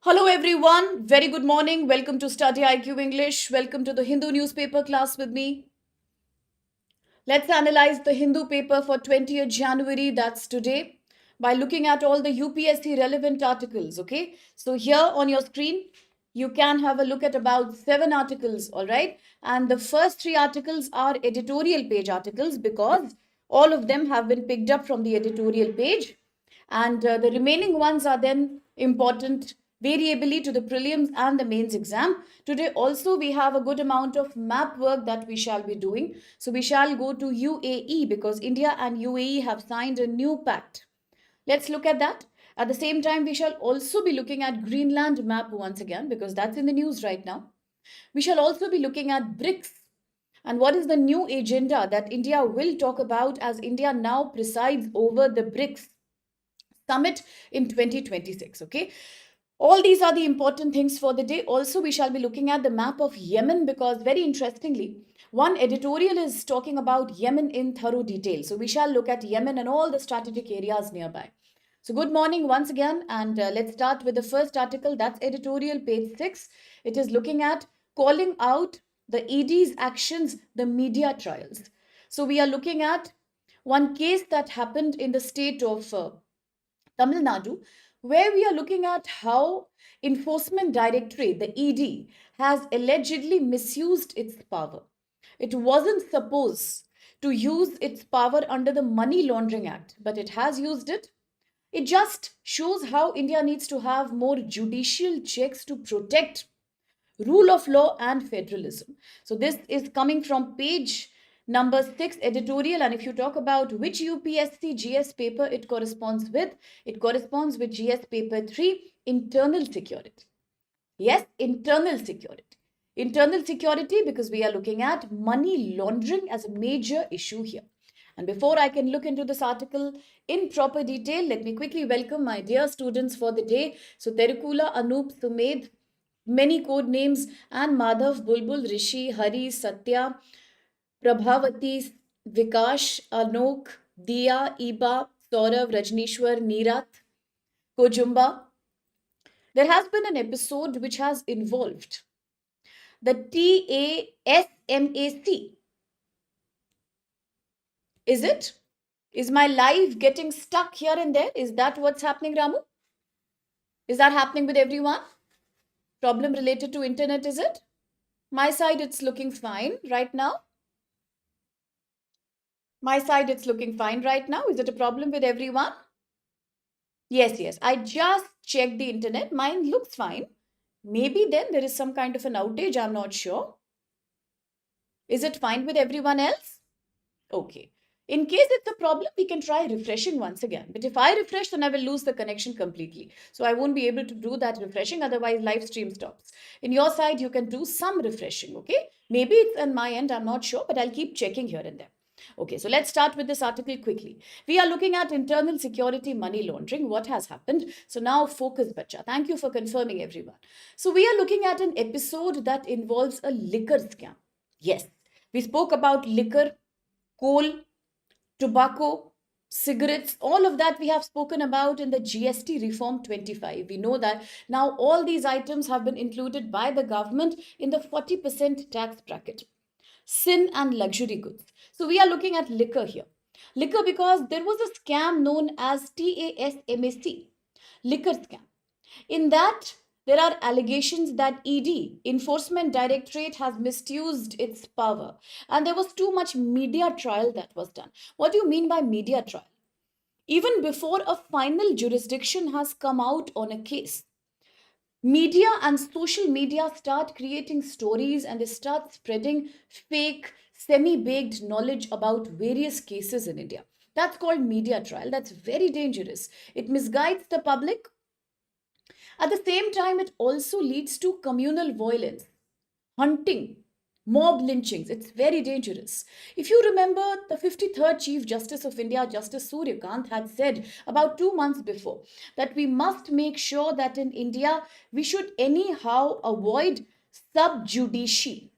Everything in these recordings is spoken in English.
Hello everyone, very good morning. Welcome to StudyIQ English. Welcome to the Hindu newspaper class with me. Let's analyze the Hindu paper for 20th January, that's today, by looking at all the UPSC relevant articles, okay? So here on your screen, you can have a look at about 7 articles, all right? And the first 3 articles are editorial page articles because all of them have been picked up from the editorial page. And the remaining ones are then important variably to the prelims and the mains exam. Today also we have a good amount of map work that we shall be doing. So we shall go to UAE because India and UAE have signed a new pact. Let's look at that. At the same time, we shall also be looking at Greenland map once again because that's in the news right now. We shall also be looking at BRICS and what is the new agenda that India will talk about as India now presides over the BRICS summit in 2026. Okay. All these are the important things for the day. Also, we shall be looking at the map of Yemen because, very interestingly, one editorial is talking about Yemen in thorough detail. So, we shall look at Yemen and all the strategic areas nearby. So, good morning once again, and let's start with the first article. That's editorial page 6. It is looking at calling out the ED's actions, the media trials. So, we are looking at one case that happened in the state of Tamil Nadu, where we are looking at how Enforcement Directorate, the ED, has allegedly misused its power. It wasn't supposed to use its power under the Money Laundering Act, but it has used it. It just shows how India needs to have more judicial checks to protect rule of law and federalism. So this is coming from page number 6 editorial, and if you talk about which UPSC GS paper it corresponds with GS paper 3, internal security. Yes, internal security. Internal security because we are looking at money laundering as a major issue here. And before I can look into this article in proper detail, let me quickly welcome my dear students for the day. So Terukula, Anup, Sumed, many code names, and Madhav, Bulbul, Rishi, Hari, Satya, Prabhavati, Vikash, Anok, Diya, Iba, Saurav, Rajnishwar, Neerath, Kojumba. There has been an episode which has involved the TASMAC. Is it? Is my live getting stuck here and there? Is that what's happening, Ramu? Is that happening with everyone? Problem related to internet, is it? My side, it's looking fine right now. My side, it's looking fine right now. Is it a problem with everyone? Yes, yes. I just checked the internet. Mine looks fine. Maybe then there is some kind of an outage. I'm not sure. Is it fine with everyone else? Okay. In case it's a problem, we can try refreshing once again. But if I refresh, then I will lose the connection completely. So I won't be able to do that refreshing. Otherwise, live stream stops. In your side, you can do some refreshing. Okay. Maybe it's on my end. I'm not sure, but I'll keep checking here and there. Okay, so let's start with this article quickly. We are looking at internal security money laundering. What has happened? So now focus, Bacha. Thank you for confirming, everyone. So we are looking at an episode that involves a liquor scam. Yes, we spoke about liquor, coal, tobacco, cigarettes, all of that we have spoken about in the GST reform 25. We know that now all these items have been included by the government in the 40% tax bracket. Sin and luxury goods. So we are looking at liquor here. Liquor because there was a scam known as TASMAC, liquor scam. In that, there are allegations that ED, Enforcement Directorate, has misused its power. And there was too much media trial that was done. What do you mean by media trial? Even before a final jurisdiction has come out on a case, media and social media start creating stories and they start spreading fake, semi-baked knowledge about various cases in India. That's called media trial. That's very dangerous. It misguides the public. At the same time, it also leads to communal violence, hunting, mob lynchings. It's very dangerous. If you remember, the 53rd Chief Justice of India, Justice Suryakant, had said about 2 months before that we must make sure that in India we should anyhow avoid sub judici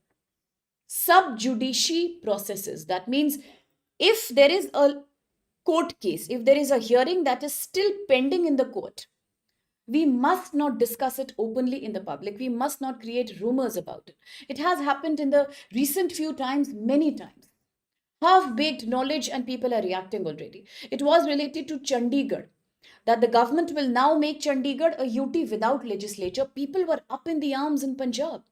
processes. That means if there is a court case, if there is a hearing that is still pending in the court, We must not discuss it openly in the public. We must not create rumors about it. It has happened in the recent few times, many times. Half baked knowledge, and people are reacting already. It was related to Chandigarh, that the government will now make Chandigarh a UT without legislature. People were up in the arms in Punjab.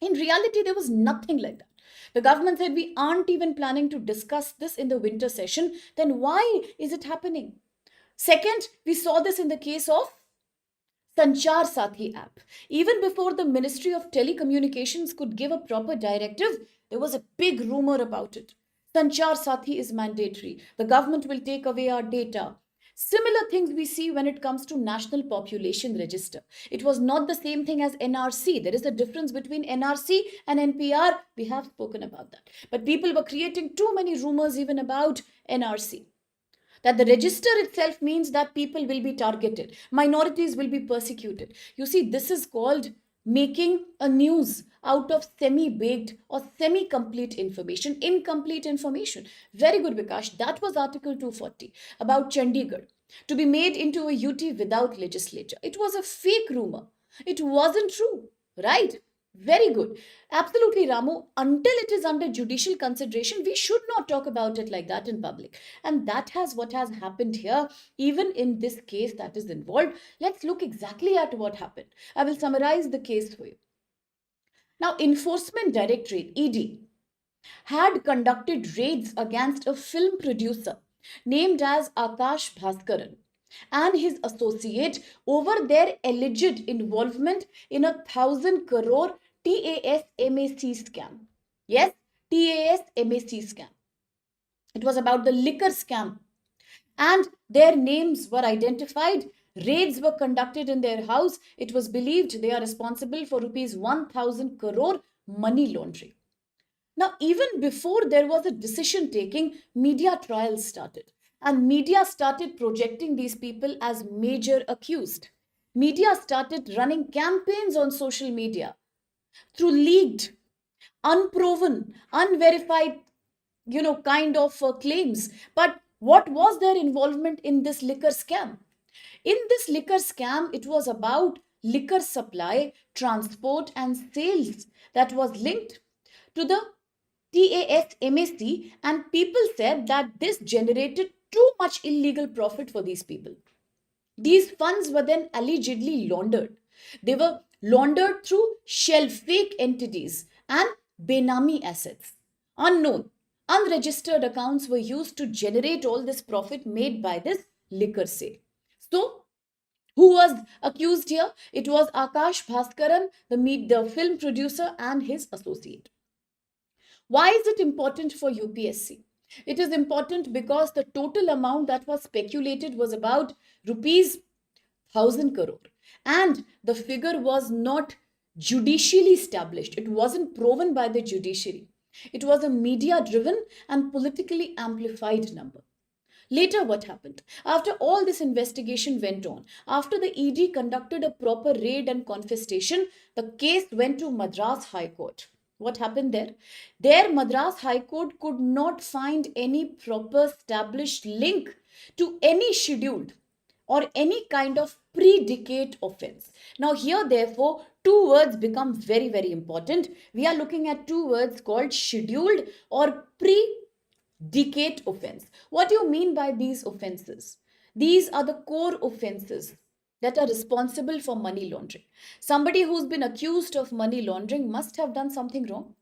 In reality, there was nothing like that. The government said we aren't even planning to discuss this in the winter session. Then why is it happening? Second, we saw this in the case of Sanchar Sathi app. Even before the Ministry of Telecommunications could give a proper directive, there was a big rumor about it. Sanchar Sathi is mandatory. The government will take away our data. Similar things we see when it comes to National Population Register. It was not the same thing as NRC. There is a difference between NRC and NPR. We have spoken about that. But people were creating too many rumors even about NRC. That the register itself means that people will be targeted, minorities will be persecuted. You see, this is called making a news out of semi-baked or semi-complete information, incomplete information. Very good, Vikash. That was Article 240 about Chandigarh to be made into a UT without legislature. It was a fake rumor. It wasn't true, right? Very good. Absolutely, Ramu. Until it is under judicial consideration, we should not talk about it like that in public. And that has what has happened here, even in this case that is involved. Let's look exactly at what happened. I will summarize the case for you. Now, Enforcement Directorate, ED, had conducted raids against a film producer named as Akash Bhaskaran and his associate over their alleged involvement in a 1,000 crore TAS-MAC scam. Yes, TAS-MAC scam. It was about the liquor scam. And their names were identified. Raids were conducted in their house. It was believed they are responsible for rupees 1,000 crore money laundering. Now, even before there was a decision taking, media trials started. And media started projecting these people as major accused. Media started running campaigns on social media through leaked, unproven, unverified, kind of claims. But what was their involvement in this liquor scam? In this liquor scam, it was about liquor supply, transport, and sales that was linked to the TAS-MAC, and people said that this generated too much illegal profit for these people. These funds were then allegedly laundered. They were laundered through shell fake entities and Benami assets. Unknown, unregistered accounts were used to generate all this profit made by this liquor sale. So, who was accused here? It was Akash Bhaskaran, the film producer, and his associate. Why is it important for UPSC? It is important because the total amount that was speculated was about rupees 1,000 crore. And the figure was not judicially established. It wasn't proven by the judiciary. It was a media driven and politically amplified number. Later, what happened? After all this investigation went on, after the ED conducted a proper raid and confiscation, the case went to Madras High Court. What happened there? There, Madras High Court could not find any proper established link to any scheduled or any kind of predicate offense. Now, here, therefore, two words become very, very important. We are looking at two words called scheduled or predicate offense. What do you mean by these offenses? These are the core offenses that are responsible for money laundering. Somebody who's been accused of money laundering must have done something wrong.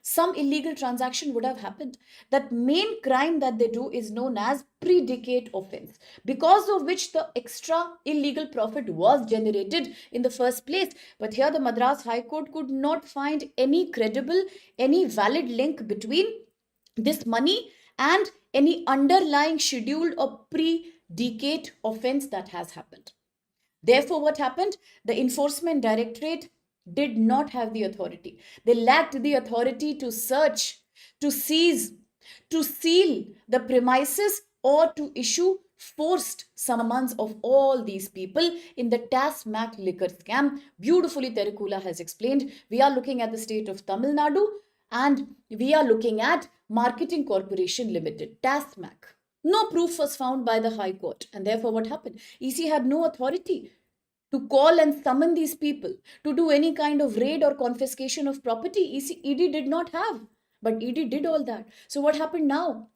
Some illegal transaction would have happened. That main crime that they do is known as predicate offense, because of which the extra illegal profit was generated in the first place. But here the Madras High Court could not find any credible, any valid link between this money and any underlying scheduled or predicate offense that has happened. Therefore, what happened? The Enforcement Directorate did not have the authority. They lacked the authority to search, to seize, to seal the premises, or to issue forced summons of all these people in the TAS-MAC liquor scam. Beautifully, Terukula has explained. We are looking at the state of Tamil Nadu and we are looking at Marketing Corporation Limited, TAS-MAC. No proof was found by the High Court, and therefore what happened? EC had no authority to call and summon these people, to do any kind of raid or confiscation of property. ED did not have, but ED did all that. So what happened now?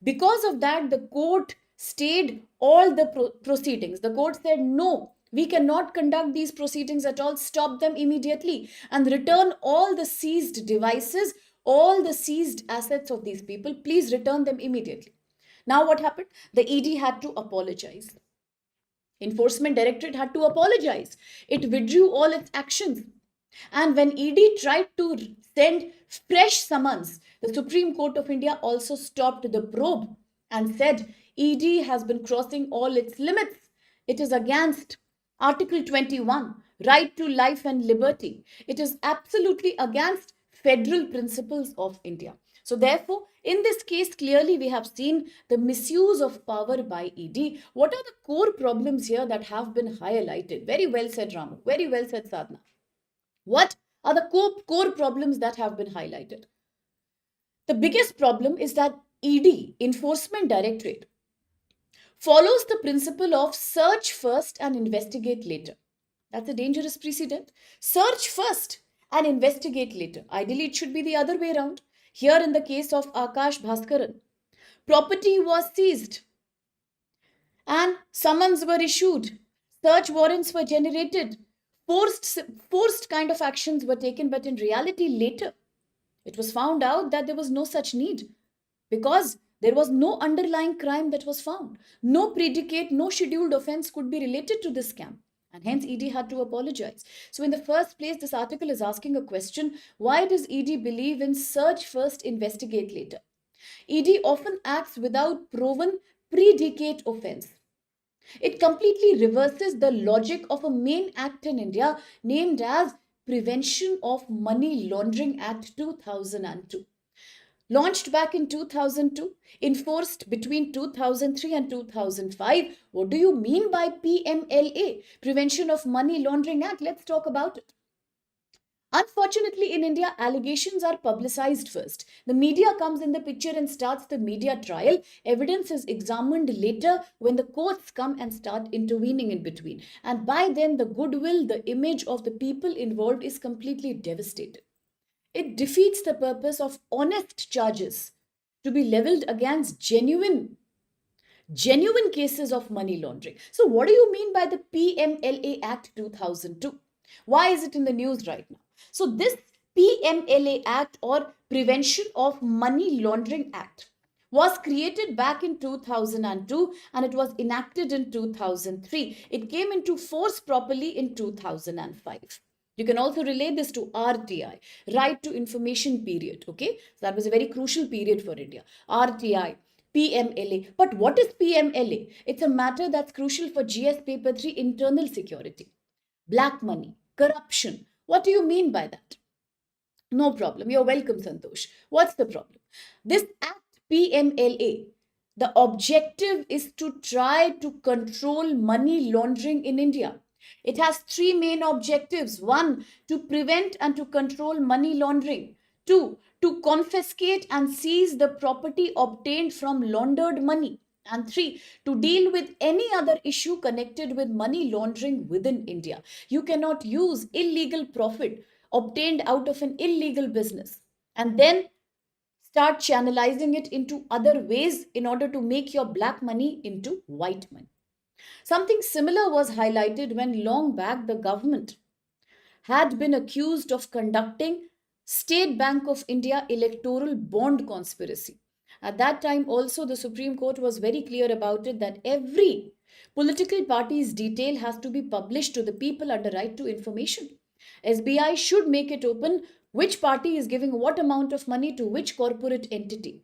Because of that, the court stayed all the proceedings. The court said, no, we cannot conduct these proceedings at all. Stop them immediately and return all the seized devices, all the seized assets of these people. Please return them immediately. Now what happened? The ED had to apologize. Enforcement Directorate had to apologize. It withdrew all its actions. And when ED tried to send fresh summons, the Supreme Court of India also stopped the probe and said ED has been crossing all its limits. It is against Article 21, right to life and liberty. It is absolutely against federal principles of India. So therefore, in this case, clearly we have seen the misuse of power by ED. What are the core problems here that have been highlighted? Very well said, Ramu. Very well said, Sadhna. What are the core problems that have been highlighted? The biggest problem is that ED, Enforcement Directorate, follows the principle of search first and investigate later. That's a dangerous precedent. Search first and investigate later. Ideally, it should be the other way around. Here in the case of Akash Bhaskaran, property was seized and summons were issued, search warrants were generated, forced kind of actions were taken, but in reality later it was found out that there was no such need because there was no underlying crime that was found. No predicate, no scheduled offense could be related to this scam. And hence ED had to apologize. So in the first place, this article is asking a question: why does ED believe in search first, investigate later? ED often acts without proven predicate offense. It completely reverses the logic of a main act in India named as Prevention of Money Laundering Act 2002. Launched back in 2002, enforced between 2003 and 2005. What do you mean by PMLA, Prevention of Money Laundering Act? Let's talk about it. Unfortunately, in India, allegations are publicized first. The media comes in the picture and starts the media trial. Evidence is examined later when the courts come and start intervening in between. And by then, the goodwill, the image of the people involved is completely devastated. It defeats the purpose of honest charges to be leveled against genuine cases of money laundering. So what do you mean by the PMLA Act 2002? Why is it in the news right now? So this PMLA Act, or Prevention of Money Laundering Act, was created back in 2002 and it was enacted in 2003. It came into force properly in 2005. You can also relate this to RTI, Right to Information Period. Okay, so that was a very crucial period for India. RTI, PMLA. But what is PMLA? It's a matter that's crucial for GS Paper 3 internal security. Black money, corruption. What do you mean by that? No problem. You're welcome, Santosh. What's the problem? This Act PMLA, the objective is to try to control money laundering in India. It has three main objectives. One, to prevent and to control money laundering. Two, to confiscate and seize the property obtained from laundered money. And three, to deal with any other issue connected with money laundering within India. You cannot use illegal profit obtained out of an illegal business and then start channelizing it into other ways in order to make your black money into white money. Something similar was highlighted when long back the government had been accused of conducting State Bank of India electoral bond conspiracy. At that time also the Supreme Court was very clear about it, that every political party's detail has to be published to the people under right to information. SBI should make it open which party is giving what amount of money to which corporate entity.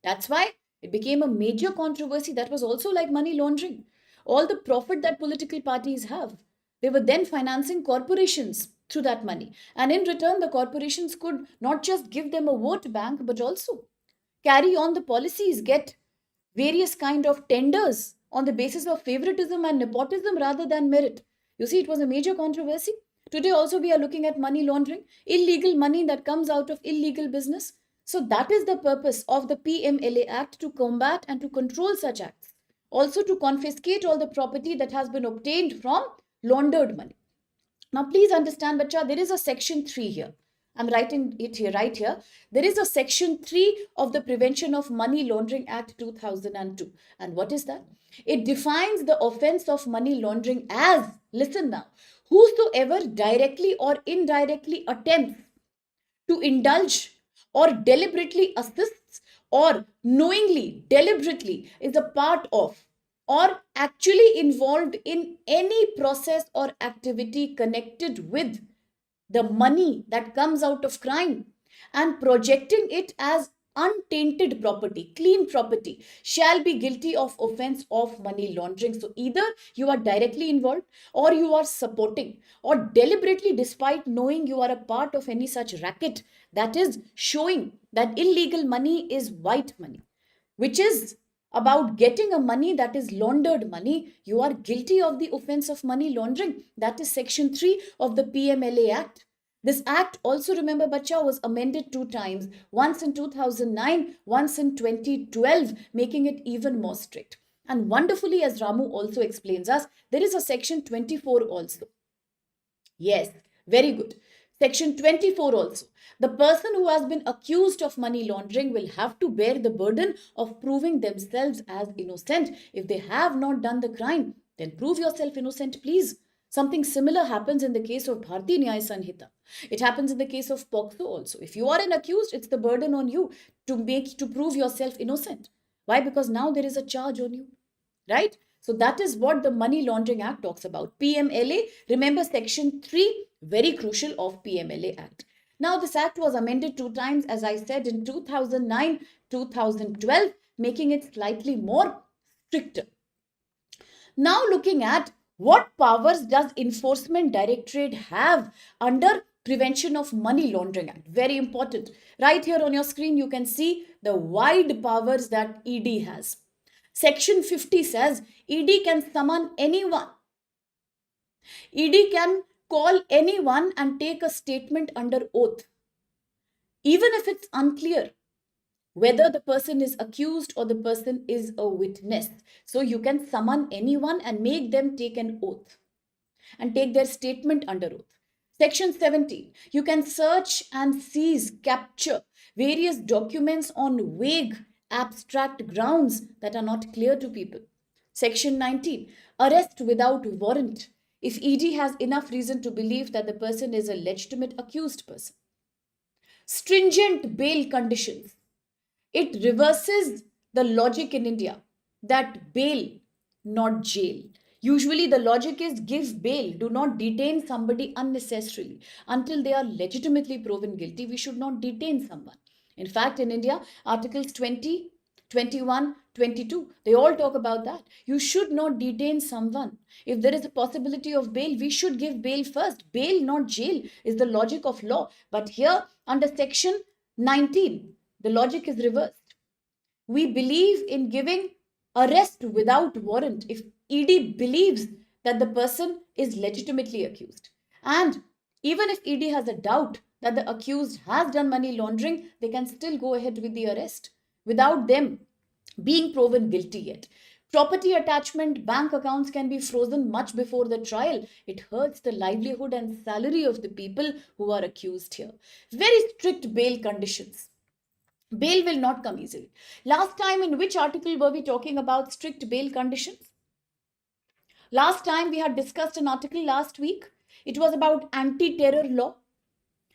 That's why it became a major controversy. That was also like money laundering. All the profit that political parties have, they were then financing corporations through that money. And in return, the corporations could not just give them a vote bank, but also carry on the policies, get various kind of tenders on the basis of favoritism and nepotism rather than merit. You see, it was a major controversy. Today also we are looking at money laundering, illegal money that comes out of illegal business. So that is the purpose of the PMLA Act, to combat and to control such acts. Also to confiscate all the property that has been obtained from laundered money. Now, please understand, bacha, there is a section 3 here. I'm writing it here, right here. There is a section 3 of the Prevention of Money Laundering Act 2002. And what is that? It defines the offense of money laundering as, listen now, whosoever directly or indirectly attempts to indulge or deliberately assists or knowingly, deliberately is a part of or actually involved in any process or activity connected with the money that comes out of crime and projecting it as untainted property, clean property, shall be guilty of offense of money laundering. So either you are directly involved or you are supporting or deliberately, despite knowing you are a part of any such racket that is showing that illegal money is white money, which is about getting a money that is laundered money, you are guilty of the offense of money laundering. That is section 3 of the PMLA Act. This act also, remember, bacha, was amended 2 times, once in 2009, once in 2012, making it even more strict. And wonderfully, as Ramu also explains us, there is a section 24 also. Yes, very good. Section 24 also. The person who has been accused of money laundering will have to bear the burden of proving themselves as innocent. If they have not done the crime, then prove yourself innocent, please. Something similar happens in the case of Bharti Nyaya Sanhita. It happens in the case of POCSO also. If you are an accused, it's the burden on you to prove yourself innocent. Why? Because now there is a charge on you, right? So that is what the Money Laundering Act talks about. PMLA, remember section 3, very crucial of PMLA Act. Now this act was amended 2 times, as I said, in 2009, 2012, making it slightly more stricter. Now looking at what powers does Enforcement Directorate have under Prevention of Money Laundering Act. Very important. Right here on your screen, you can see the wide powers that ED has. Section 50 says ED can summon anyone. ED can call anyone and take a statement under oath, even if it's unclear whether the person is accused or the person is a witness. So you can summon anyone and make them take an oath and take their statement under oath. Section 17, you can search and seize, capture various documents on vague, abstract grounds that are not clear to people. Section 19, arrest without warrant if ED has enough reason to believe that the person is a legitimate accused person. Stringent bail conditions. It reverses the logic in India that bail, not jail. Usually the logic is give bail, do not detain somebody unnecessarily. Until they are legitimately proven guilty, we should not detain someone. In fact, in India, Articles 20, 21, 22, they all talk about that. You should not detain someone. If there is a possibility of bail, we should give bail first. Bail, not jail, is the logic of law. But here, under Section 19, the logic is reversed. We believe in giving arrest without warrant if ED believes that the person is legitimately accused. And even if ED has a doubt that the accused has done money laundering, they can still go ahead with the arrest without them being proven guilty yet. Property attachment, bank accounts can be frozen much before the trial. It hurts the livelihood and salary of the people who are accused here. Very strict bail conditions. Bail will not come easily. Last time, in which article were we talking about strict bail conditions? Last time we had discussed an article last week. It was about anti-terror law.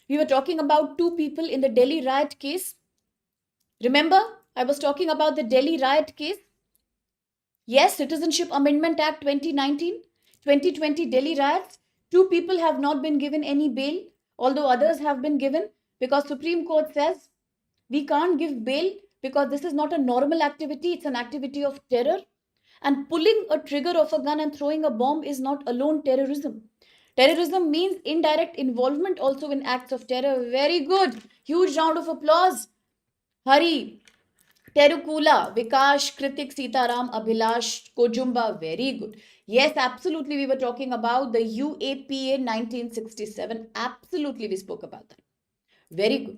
We were talking about 2 people in the Delhi riot case. Remember, I was talking about the Delhi riot case. Yes, Citizenship Amendment Act 2019, 2020 Delhi riots. 2 people have not been given any bail, although others have been given, because Supreme Court says we can't give bail because this is not a normal activity, it's an activity of terror. And pulling a trigger of a gun and throwing a bomb is not alone terrorism. Terrorism means indirect involvement also in acts of terror. Very good. Huge round of applause. Hari, Terukula, Vikash, Kritik, Sitaram, Abhilash, Kojumba. Very good. Yes, absolutely. We were talking about the UAPA 1967. Absolutely, we spoke about that. Very good.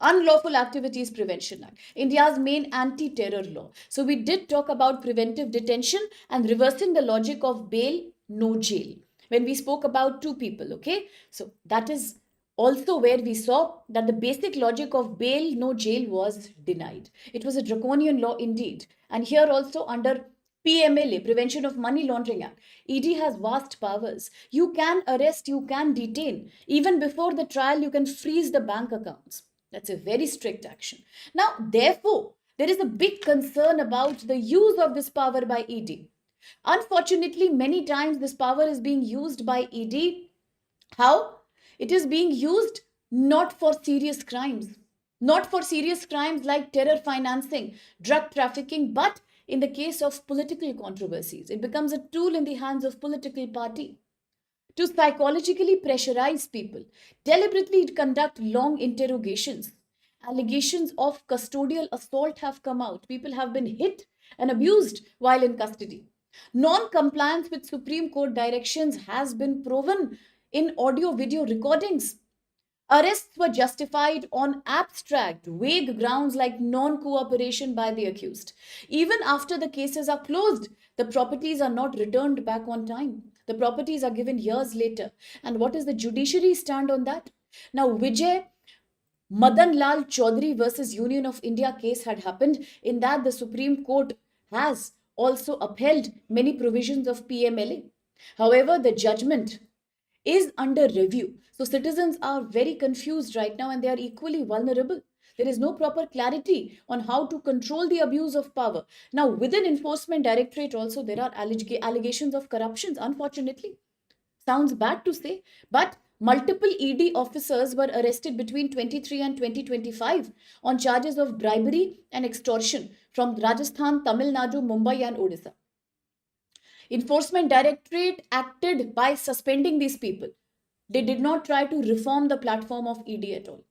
Unlawful Activities Prevention Act, India's main anti-terror law. So we did talk about preventive detention and reversing the logic of bail, no jail. when we spoke about two people. Okay, so that is also where we saw that the basic logic of bail no jail was denied. It was a draconian law indeed. And here also under PMLA, Prevention of Money Laundering Act, ED has vast powers. You can arrest, you can detain. Even before the trial, you can freeze the bank accounts. That's a very strict action. Now, therefore, there is a big concern about the use of this power by ED. Unfortunately, many times this power is being used by ED. How? It is being used not for serious crimes, not for serious crimes like terror financing, drug trafficking, but in the case of political controversies. It becomes a tool in the hands of political party to psychologically pressurize people, deliberately conduct long interrogations. Allegations of custodial assault have come out. People have been hit and abused while in custody. Non compliance with Supreme Court directions has been proven in audio video recordings. Arrests were justified on abstract, vague grounds like non cooperation by the accused. Even after the cases are closed, the properties are not returned back on time. The properties are given years later. And what is the judiciary stand on that? Now, Vijay Madan Lal Chaudhary versus Union of India case had happened. In that, the Supreme Court has also upheld many provisions of PMLA. However, the judgment is under review. So citizens are very confused right now and they are equally vulnerable. There is no proper clarity on how to control the abuse of power. Now, within Enforcement Directorate also, there are allegations of corruptions, unfortunately. Sounds bad to say, but multiple ED officers were arrested between 23 and 2025 on charges of bribery and extortion from Rajasthan, Tamil Nadu, Mumbai, and Odisha. Enforcement Directorate acted by suspending these people. They did not try to reform the platform of ED at all.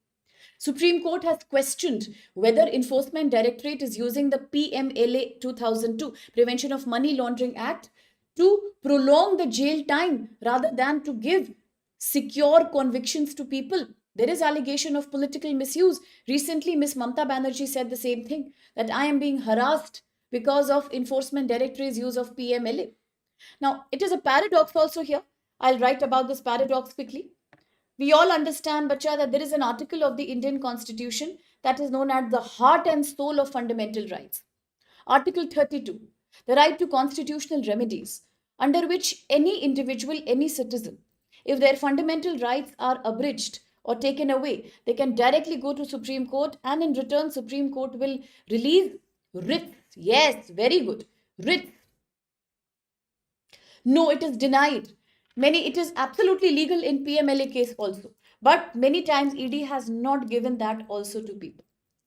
Supreme Court has questioned whether Enforcement Directorate is using the PMLA 2002 Prevention of Money Laundering Act to prolong the jail time rather than to give secure convictions to people. There is allegation of political misuse. Recently, Ms. Mamta Banerjee said the same thing, that I am being harassed because of Enforcement Directorate's use of PMLA. Now, it is a paradox also here. I'll write about this paradox quickly. We all understand, Bacha, that there is an article of the Indian Constitution that is known as the heart and soul of fundamental rights. Article 32, the right to constitutional remedies, under which any individual, any citizen, if their fundamental rights are abridged or taken away, they can directly go to Supreme Court, and in return, Supreme Court will release writs. Yes, very good. Writs. No, it is denied. It is absolutely legal in PMLA case also. But many times ED has not given that also to people.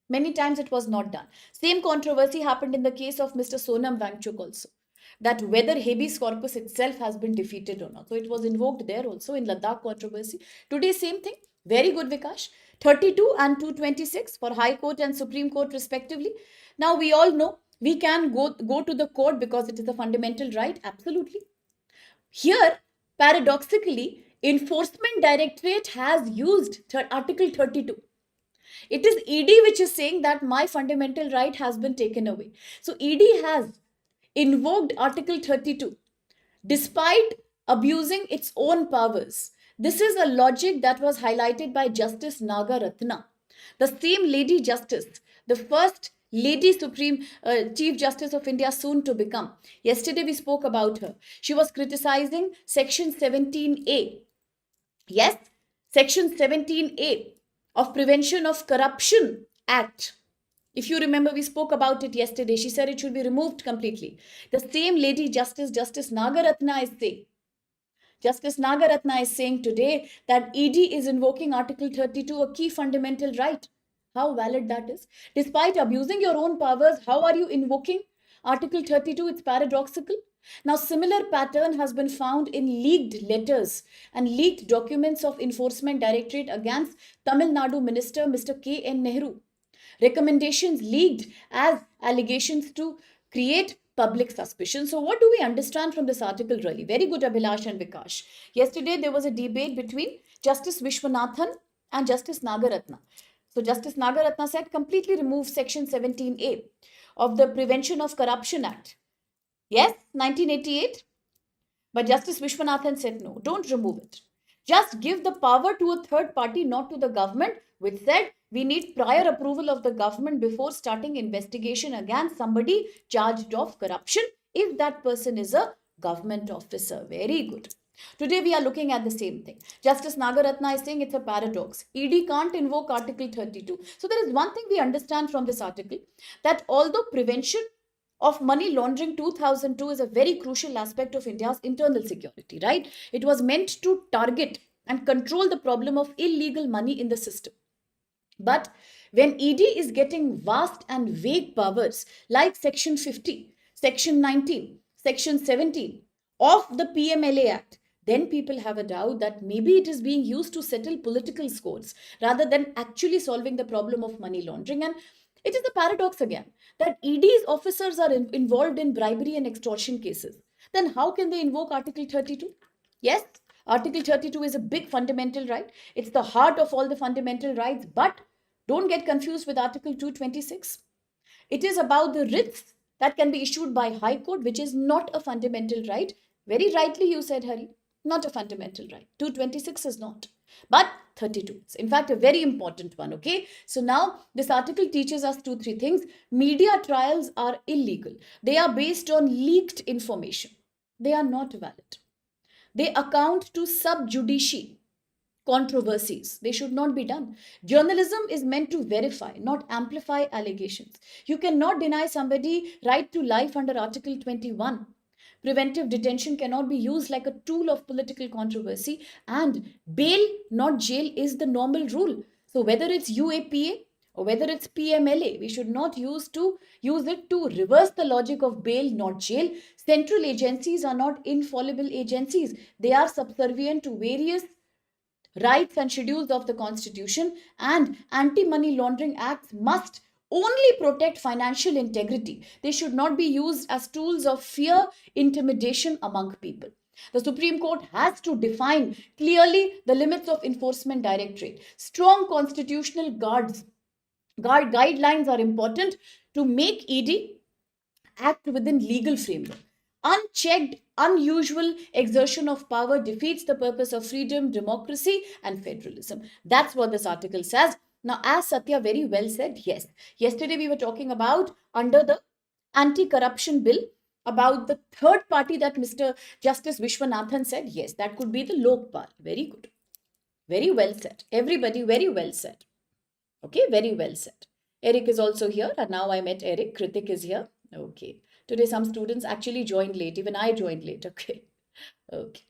Many times it was not done. Same controversy happened in the case of Mr. Sonam Wangchuk also. That whether habeas corpus itself has been defeated or not. So it was invoked there also in Ladakh controversy. Today, same thing. Very good, Vikash. 32 and 226 for High Court and Supreme Court respectively. Now we all know we can go to the court because it is a fundamental right. Absolutely. Here, paradoxically, Enforcement Directorate has used Article 32. It is ED which is saying that my fundamental right has been taken away. So ED has invoked Article 32 despite abusing its own powers. This is a logic that was highlighted by Justice Nagaratna, the same lady justice, the first Lady Supreme Chief Justice of India, soon to become. Yesterday we spoke about her. She was criticizing Section 17A. Yes, Section 17A of Prevention of Corruption Act. If you remember, we spoke about it yesterday. She said it should be removed completely. The same lady Justice Nagaratna is saying. Justice Nagaratna is saying today that ED is invoking Article 32, a key fundamental right. How valid that is. Despite abusing your own powers, how are you invoking Article 32? It's paradoxical. Now, similar pattern has been found in leaked letters and leaked documents of Enforcement Directorate against Tamil Nadu Minister Mr. K.N. Nehru. Recommendations leaked as allegations to create public suspicion. So what do we understand from this article really? Very good, Abhilash and Vikash. Yesterday, there was a debate between Justice Vishwanathan and Justice Nagaratna. So Justice Nagaratna said completely remove Section 17A of the Prevention of Corruption Act. Yes, 1988. But Justice Vishwanathan said no, don't remove it. Just give the power to a third party, not to the government, which said we need prior approval of the government before starting investigation against somebody charged of corruption if that person is a government officer. Very good. Today we are looking at the same thing. Justice Nagaratna is saying it's a paradox. ED can't invoke Article 32. So there is one thing we understand from this article, that although prevention of money laundering 2002 is a very crucial aspect of India's internal security, right? It was meant to target and control the problem of illegal money in the system. But when ED is getting vast and vague powers like Section 50, Section 19, Section 17 of the PMLA Act, then people have a doubt that maybe it is being used to settle political scores rather than actually solving the problem of money laundering. And it is a paradox again that ED's officers are involved in bribery and extortion cases. Then how can they invoke Article 32? Yes, Article 32 is a big fundamental right. It's the heart of all the fundamental rights, but don't get confused with Article 226. It is about the writs that can be issued by High Court, which is not a fundamental right. Very rightly you said, Hari, not a fundamental right. 226 is not, but 32 is in fact a very important one. Okay, so now this article teaches us two, three things. Media trials are illegal. They are based on leaked information. They are not valid. They account to sub judice controversies. They should not be done. Journalism is meant to verify, not amplify allegations. You cannot deny somebody right to life under Article 21. Preventive detention cannot be used like a tool of political controversy, and bail, not jail, is the normal rule. So whether it's UAPA or whether it's PMLA, we should not use it to reverse the logic of bail, not jail. Central agencies are not infallible agencies. They are subservient to various rights and schedules of the Constitution, and anti-money laundering acts must only protect financial integrity. They should not be used as tools of fear, intimidation among people. The Supreme Court has to define clearly the limits of Enforcement Directorate. Strong constitutional guidelines are important to make ED act within legal framework. Unchecked, unusual exertion of power defeats the purpose of freedom, democracy, and federalism. That's what this article says. Now, as Satya very well said, yes, yesterday we were talking about under the anti-corruption bill about the third party that Mr. Justice Vishwanathan said, yes, that could be the Lokpal. Very good. Very well said. Everybody, very well said. Okay, very well said. Eric is also here, and now I met Eric. Kritik is here. Okay. Today, some students actually joined late. Even I joined late. Okay. Okay.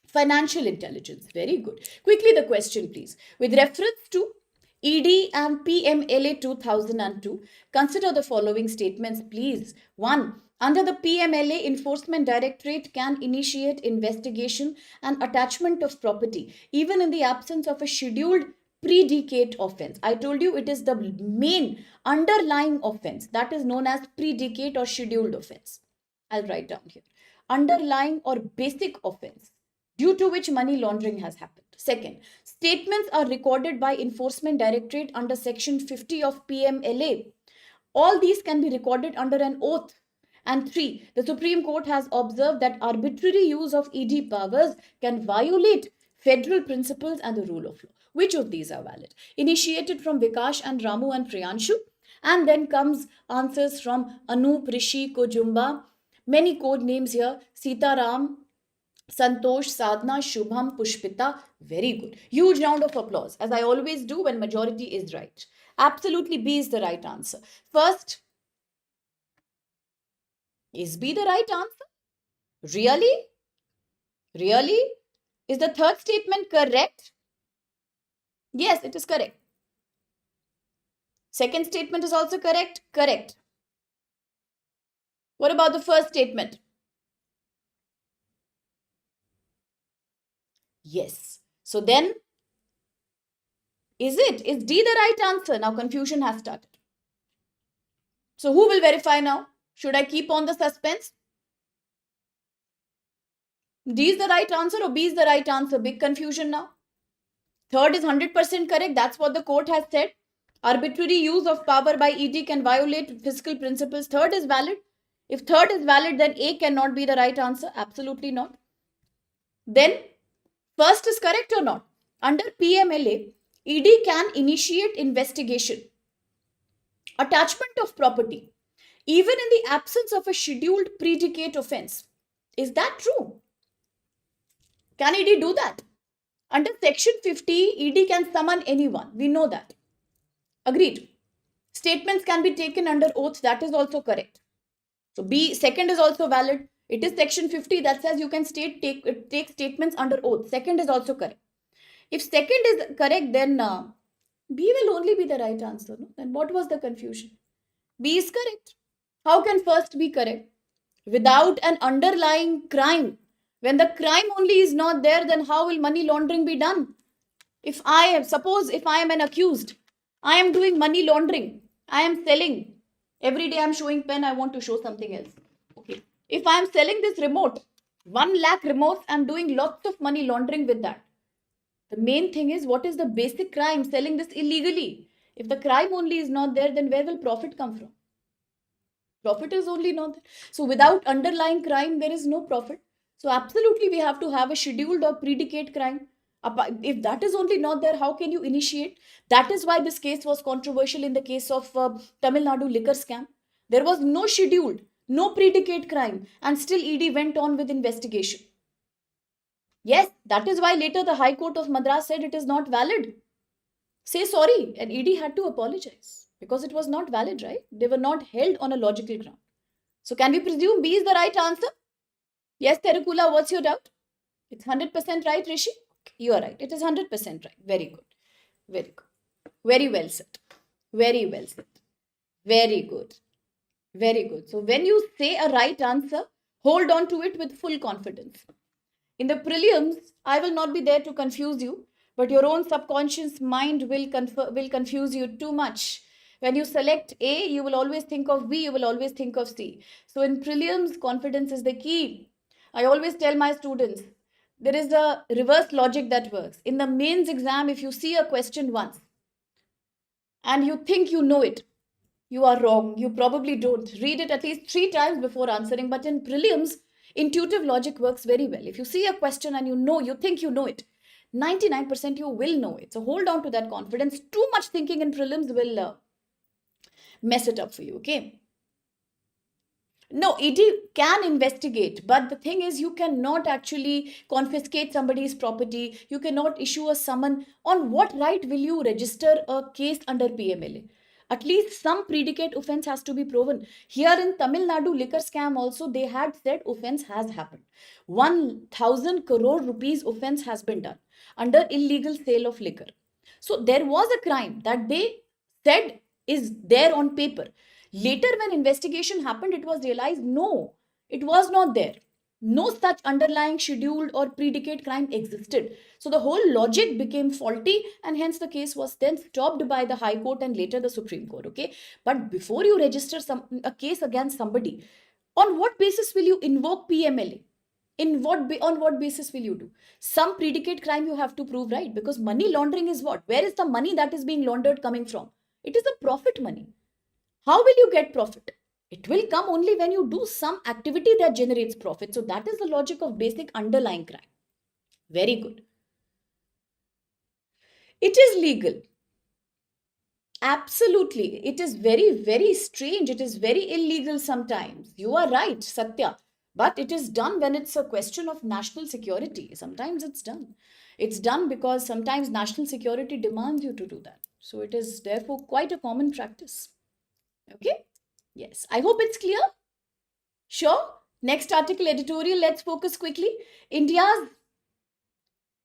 Financial intelligence. Very good. Quickly, the question, please. With reference to ED and PMLA 2002, consider the following statements, please. 1. Under the PMLA, Enforcement Directorate can initiate investigation and attachment of property, even in the absence of a scheduled predicate offense. I told you it is the main underlying offense that is known as predicate or scheduled offense. I'll write down here. Underlying or basic offense due to which money laundering has happened. Second, statements are recorded by Enforcement Directorate under Section 50 of PMLA. All these can be recorded under an oath. And 3, the Supreme Court has observed that arbitrary use of ED powers can violate federal principles and the rule of law. Which of these are valid? Initiated from Vikash and Ramu and Priyanshu. And then comes answers from Anup, Rishi, Kojumba. Many code names here. Sitaram, Santosh, Sadhna, Shubham, Pushpita. Very good. Huge round of applause, as I always do when majority is right. Absolutely B is the right answer. First, is B the right answer? Really? Really? Is the third statement correct? Yes, it is correct. Second statement is also correct? Correct. What about the first statement? Yes. So then, is D the right answer? Now confusion has started. So who will verify now? Should I keep on the suspense? D is the right answer or B is the right answer? Big confusion now. Third is 100% correct. That's what the court has said. Arbitrary use of power by ED can violate fiscal principles. Third is valid. If third is valid, then A cannot be the right answer. Absolutely not. Then first is correct or not? Under PMLA, ED can initiate investigation, attachment of property, even in the absence of a scheduled predicate offense. Is that true? Can ED do that? Under Section 50, ED can summon anyone. We know that. Agreed. Statements can be taken under oath. That is also correct. So B, second is also valid. It is Section 50 that says you can take statements under oath. Second is also correct. If second is correct, then B will only be the right answer. No? Then what was the confusion? B is correct. How can first be correct? Without an underlying crime. When the crime only is not there, then how will money laundering be done? If I am an accused, I am doing money laundering, I am selling. Every day I'm showing pen, I want to show something else. Okay. If I am selling this remote, 1 lakh remotes, I'm doing lots of money laundering with that. The main thing is, what is the basic crime? Selling this illegally. If the crime only is not there, then where will profit come from? Profit is only not there. So without underlying crime, there is no profit. So absolutely, we have to have a scheduled or predicate crime. If that is only not there, how can you initiate? That is why this case was controversial in the case of Tamil Nadu liquor scam. There was no scheduled, no predicate crime, and still ED went on with investigation. Yes, that is why later the High Court of Madras said it is not valid. Say sorry, and ED had to apologize because it was not valid, right? They were not held on a logical ground. So can we presume B is the right answer? Yes, Terukula, what's your doubt? It's 100% right, Rishi? You are right. It is 100% right. Very good. Very good. Very well said. Very well said. Very good. Very good. So when you say a right answer, hold on to it with full confidence. In the prelims, I will not be there to confuse you, but your own subconscious mind will confuse you too much. When you select A, you will always think of B, you will always think of C. So in prelims, confidence is the key. I always tell my students, there is a reverse logic that works. In the mains exam, if you see a question once and you think you know it, you are wrong. You probably don't. Read it at least 3 times before answering. But in prelims, intuitive logic works very well. If you see a question and you think you know it, 99% you will know it. So hold on to that confidence. Too much thinking in prelims will mess it up for you, okay? No, ED can investigate, but the thing is, you cannot actually confiscate somebody's property. You cannot issue a summon. On what right will you register a case under PMLA? At least some predicate offense has to be proven. Here in Tamil Nadu liquor scam also, they had said offense has happened. 1,000 crore rupees offense has been done under illegal sale of liquor. So there was a crime that they said is there on paper. Later, when investigation happened, it was realized no, it was not there. No such underlying scheduled or predicate crime existed. So the whole logic became faulty, and hence the case was then stopped by the High Court and later the Supreme Court. Okay, but before you register a case against somebody, on what basis will you invoke PMLA? On what basis will you do? Some predicate crime you have to prove, right? Because money laundering is what? Where is the money that is being laundered coming from? It is a profit money. How will you get profit? It will come only when you do some activity that generates profit. So that is the logic of basic underlying crime. Very good. It is legal. Absolutely. It is very, very strange. It is very illegal sometimes. You are right, Satya. But it is done when it's a question of national security. Sometimes it's done. It's done because sometimes national security demands you to do that. So it is therefore quite a common practice. Okay? Yes. I hope it's clear. Sure. Next article editorial. Let's focus quickly. India's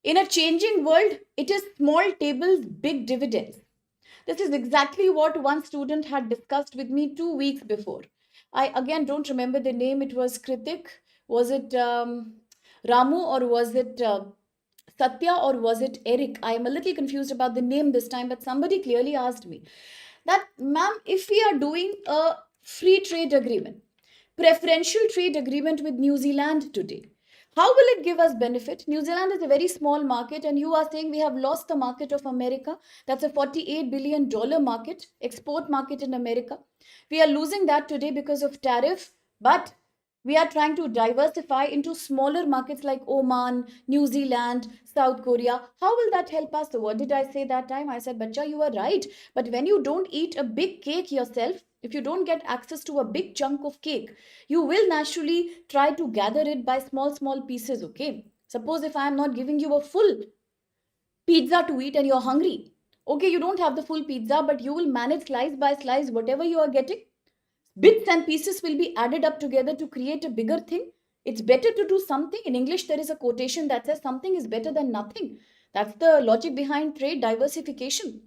in a changing world, it is small tables, big dividends. This is exactly what one student had discussed with me 2 weeks before. I again don't remember the name. It was Kritik. Was it Ramu or was it Satya or was it Eric? I am a little confused about the name this time, but somebody clearly asked me that, ma'am, if we are doing a free trade agreement, preferential trade agreement with New Zealand today, how will it give us benefit? New Zealand is a very small market, and you are saying we have lost the market of America. That's a $48 billion market, export market in America. We are losing that today because of tariff But we are trying to diversify into smaller markets like Oman, New Zealand, South Korea. How will that help us? So, what did I say that time? I said, Bacha, you are right. But when you don't eat a big cake yourself, if you don't get access to a big chunk of cake, you will naturally try to gather it by small, small pieces. Okay. Suppose if I am not giving you a full pizza to eat and you're hungry. Okay, you don't have the full pizza, but you will manage slice by slice whatever you are getting. Bits and pieces will be added up together to create a bigger thing. It's better to do something. In English, there is a quotation that says something is better than nothing. That's the logic behind trade diversification.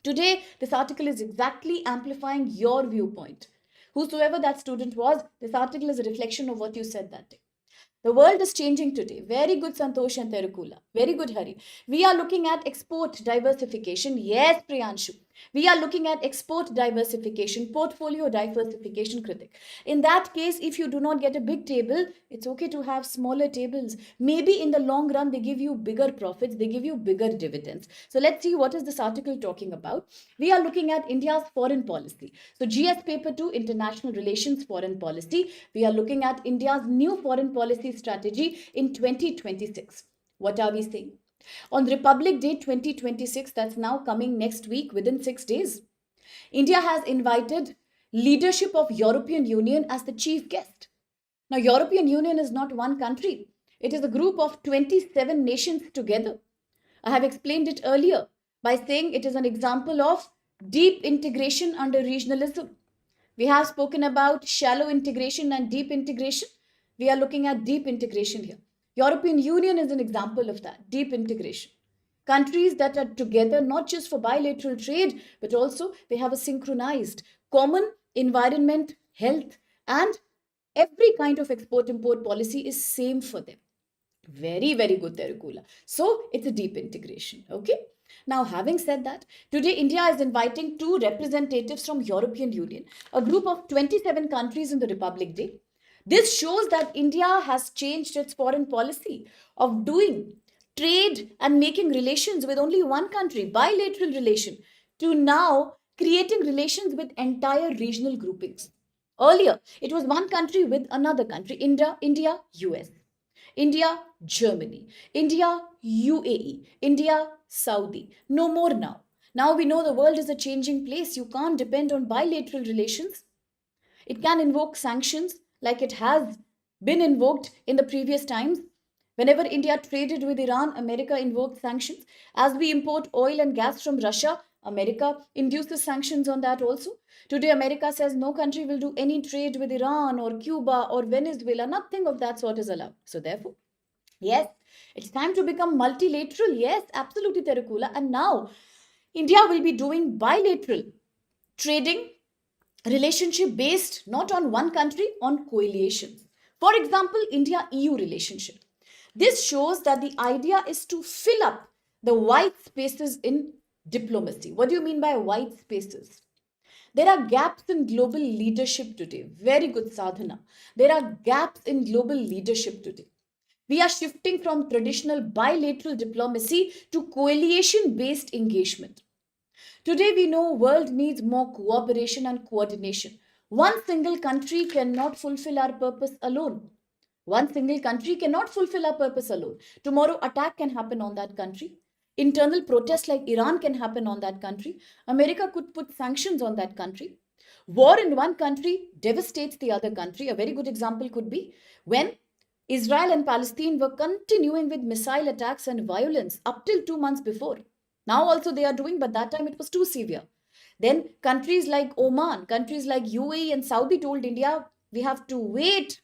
Today, this article is exactly amplifying your viewpoint. Whosoever that student was, this article is a reflection of what you said that day. The world is changing today. Very good, Santosh and Terukula. Very good, Hari. We are looking at export diversification. Yes, Priyanshu. We are looking at export diversification, portfolio diversification, Kritik. In that case, if you do not get a big table, it's okay to have smaller tables. Maybe in the long run, they give you bigger profits, they give you bigger dividends. So let's see what is this article talking about. We are looking at India's foreign policy. So GS paper 2, international relations, foreign policy. We are looking at India's new foreign policy strategy in 2026. What are we saying? On Republic Day 2026, that's now coming next week within 6 days, India has invited leadership of European Union as the chief guest. Now, European Union is not one country. It is a group of 27 nations together. I have explained it earlier by saying it is an example of deep integration under regionalism. We have spoken about shallow integration and deep integration. We are looking at deep integration here. European Union is an example of that, deep integration. Countries that are together not just for bilateral trade, but also they have a synchronized common environment, health, and every kind of export-import policy is same for them. Very, very good, Terukula. So it's a deep integration. Okay. Now, having said that, today India is inviting two representatives from European Union, a group of 27 countries in the Republic Day. This shows that India has changed its foreign policy of doing trade and making relations with only one country, bilateral relation, to now creating relations with entire regional groupings. Earlier, it was one country with another country, India, US. India, Germany, India, UAE, India, Saudi. No more now. Now we know the world is a changing place. You can't depend on bilateral relations. It can invoke sanctions like it has been invoked in the previous times. Whenever India traded with Iran, America invoked sanctions. As we import oil and gas from Russia, America induces sanctions on that also. Today, America says no country will do any trade with Iran or Cuba or Venezuela. Nothing of that sort is allowed. So, therefore, yes, it's time to become multilateral. Yes, absolutely, Terukula. And now, India will be doing bilateral trading relationship based not on one country, on coalitions. For example, India EU relationship. This shows that the idea is to fill up the white spaces in diplomacy. What do you mean by white spaces? There are gaps in global leadership today. Very good, Sadhana. There are gaps in global leadership today. We are shifting from traditional bilateral diplomacy to coalition based engagement. Today we know world needs more cooperation and coordination. One single country cannot fulfill our purpose alone. One single country cannot fulfill our purpose alone. Tomorrow attack can happen on that country. Internal protest like Iran can happen on that country. America could put sanctions on that country. War in one country devastates the other country. A very good example could be when Israel and Palestine were continuing with missile attacks and violence up till 2 months before. Now also they are doing, but that time it was too severe. Then countries like Oman, countries like UAE and Saudi told India, we have to wait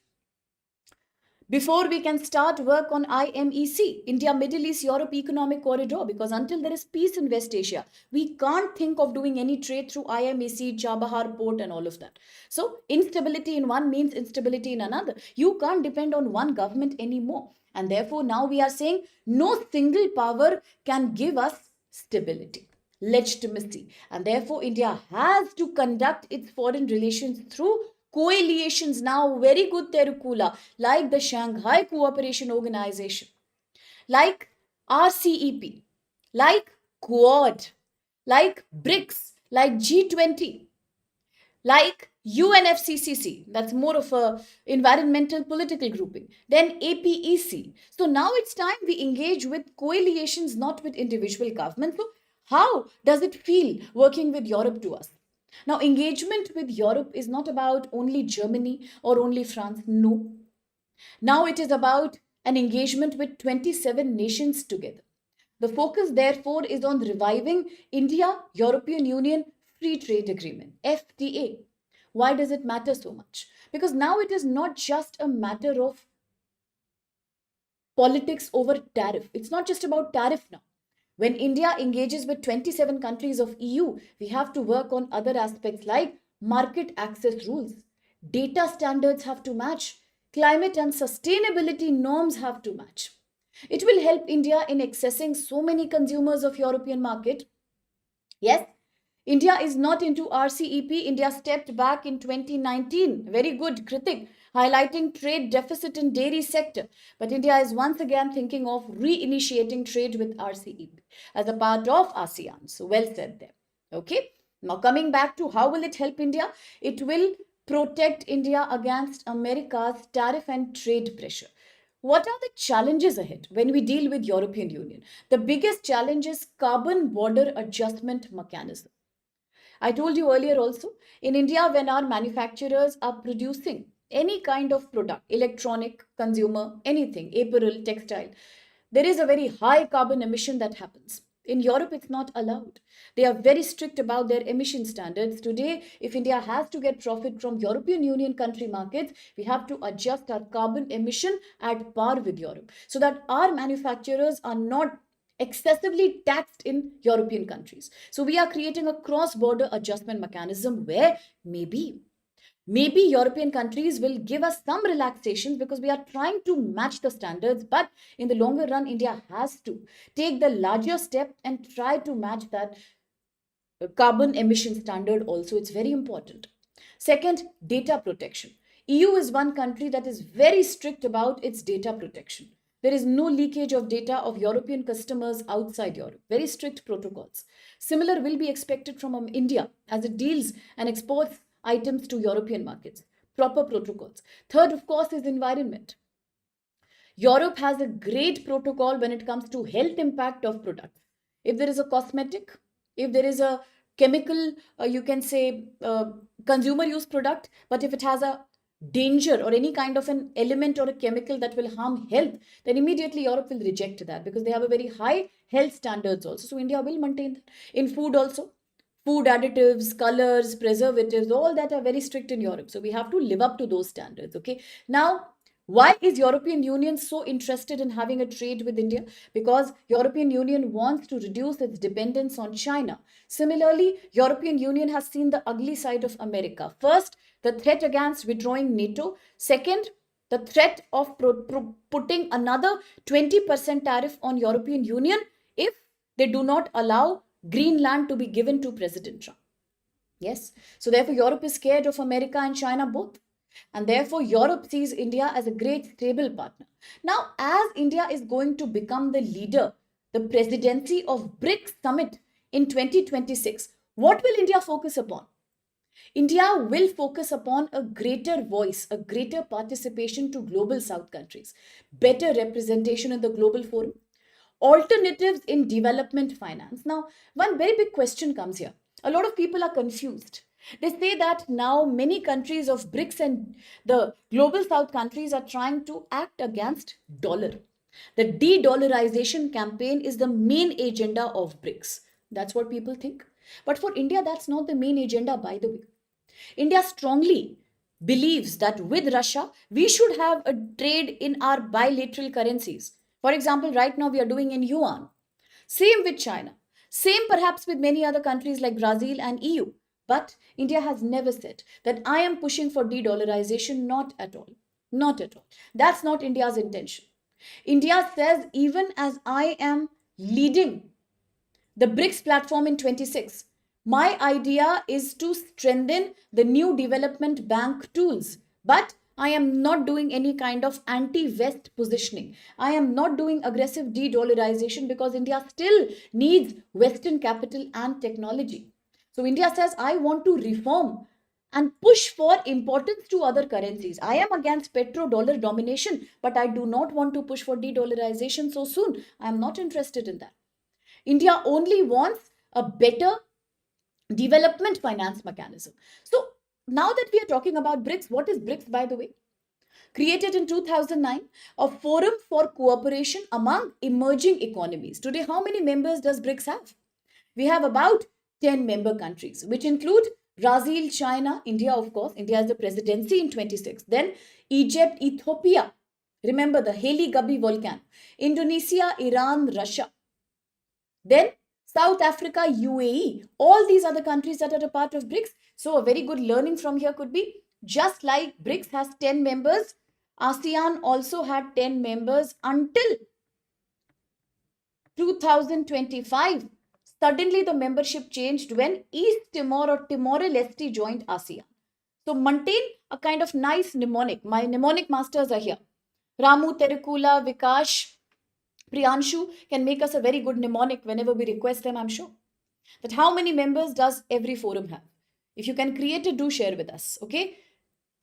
before we can start work on IMEC, India, Middle East, Europe Economic Corridor, because until there is peace in West Asia, we can't think of doing any trade through IMEC, Chabahar port and all of that. So instability in one means instability in another. You can't depend on one government anymore. And therefore now we are saying no single power can give us stability, legitimacy. And therefore India has to conduct its foreign relations through coalitions now. Very good, Terukula, like the Shanghai Cooperation Organization, like RCEP, like Quad, like BRICS, like G20. like UNFCCC, that's more of a environmental political grouping, then APEC. So now it's time we engage with coalitions, not with individual governments. So how does it feel working with Europe to us? Now, engagement with Europe is not about only Germany or only France. No. Now it is about an engagement with 27 nations together. The focus, therefore, is on reviving India European Union Free Trade Agreement, FTA. Why does it matter so much? Because now it is not just a matter of politics over tariff. It's not just about tariff now. When India engages with 27 countries of EU, we have to work on other aspects like market access rules. Data standards have to match. Climate and sustainability norms have to match. It will help India in accessing so many consumers of European market. Yes, India is not into RCEP. India stepped back in 2019. Very good, Kritik, highlighting trade deficit in dairy sector. But India is once again thinking of reinitiating trade with RCEP as a part of ASEAN. So well said there. Okay. Now coming back to how will it help India? It will protect India against America's tariff and trade pressure. What are the challenges ahead when we deal with European Union? The biggest challenge is carbon border adjustment mechanism. I told you earlier also, in India, when our manufacturers are producing any kind of product, electronic, consumer, anything, apparel, textile, there is a very high carbon emission that happens. In Europe, it's not allowed. They are very strict about their emission standards. Today, if India has to get profit from European Union country markets, we have to adjust our carbon emission at par with Europe so that our manufacturers are not excessively taxed in European countries. So we are creating a cross-border adjustment mechanism where maybe European countries will give us some relaxations because we are trying to match the standards. But in the longer run, India has to take the larger step and try to match that carbon emission standard also. It's very important. Second, data protection. EU is one country that is very strict about its data protection. There is no leakage of data of European customers outside Europe. Very strict protocols. Similar will be expected from India as it deals and exports items to European markets. Proper protocols. Third, of course, is environment. Europe has a great protocol when it comes to health impact of products. If there is a cosmetic, if there is a chemical, you can say consumer use product, but if it has a danger or any kind of an element or a chemical that will harm health, then immediately Europe will reject that because they have a very high health standards also. So India will maintain that. In food also, food additives, colors, preservatives, all that are very strict in Europe. So we have to live up to those standards. Okay. Now, why is European Union so interested in having a trade with India? Because European Union wants to reduce its dependence on China. Similarly, European Union has seen the ugly side of America. First, the threat against withdrawing NATO. Second, the threat of putting another 20% tariff on European Union if they do not allow Greenland to be given to President Trump. Yes. So therefore, Europe is scared of America and China both. And therefore, Europe sees India as a great stable partner. Now, as India is going to become the leader, the presidency of BRICS Summit in 2026, what will India focus upon? India will focus upon a greater voice, a greater participation to global South countries, better representation in the global forum, alternatives in development finance. Now, one very big question comes here. A lot of people are confused. They say that now many countries of BRICS and the global South countries are trying to act against dollar. The de-dollarization campaign is the main agenda of BRICS. That's what people think. But for India, that's not the main agenda, by the way. India strongly believes that with Russia, we should have a trade in our bilateral currencies. For example, right now we are doing in yuan. Same with China. Same perhaps with many other countries like Brazil and EU. But India has never said that I am pushing for de-dollarization. Not at all. Not at all. That's not India's intention. India says, even as I am leading the BRICS platform in 26, my idea is to strengthen the new development bank tools. But I am not doing any kind of anti-West positioning. I am not doing aggressive de-dollarization because India still needs Western capital and technology. So India says, I want to reform and push for importance to other currencies. I am against petrodollar domination, but I do not want to push for de-dollarization so soon. I am not interested in that. India only wants a better development finance mechanism. So now that we are talking about BRICS, what is BRICS, by the way? Created in 2009, a forum for cooperation among emerging economies. Today, how many members does BRICS have? We have about 10 member countries, which include Brazil, China, India, of course. India has the presidency in 26. Then Egypt, Ethiopia. Remember the Heli Gabi volcano. Indonesia, Iran, Russia. Then South Africa, UAE. All these are the countries that are a part of BRICS. So a very good learning from here could be, just like BRICS has 10 members, ASEAN also had 10 members until 2025. Suddenly the membership changed when East Timor or Timor-Leste joined ASEAN. So maintain a kind of nice mnemonic. My mnemonic masters are here. Ramu, Terukula, Vikash, Priyanshu can make us a very good mnemonic whenever we request them, I'm sure. That how many members does every forum have? If you can create it, do share with us. Okay.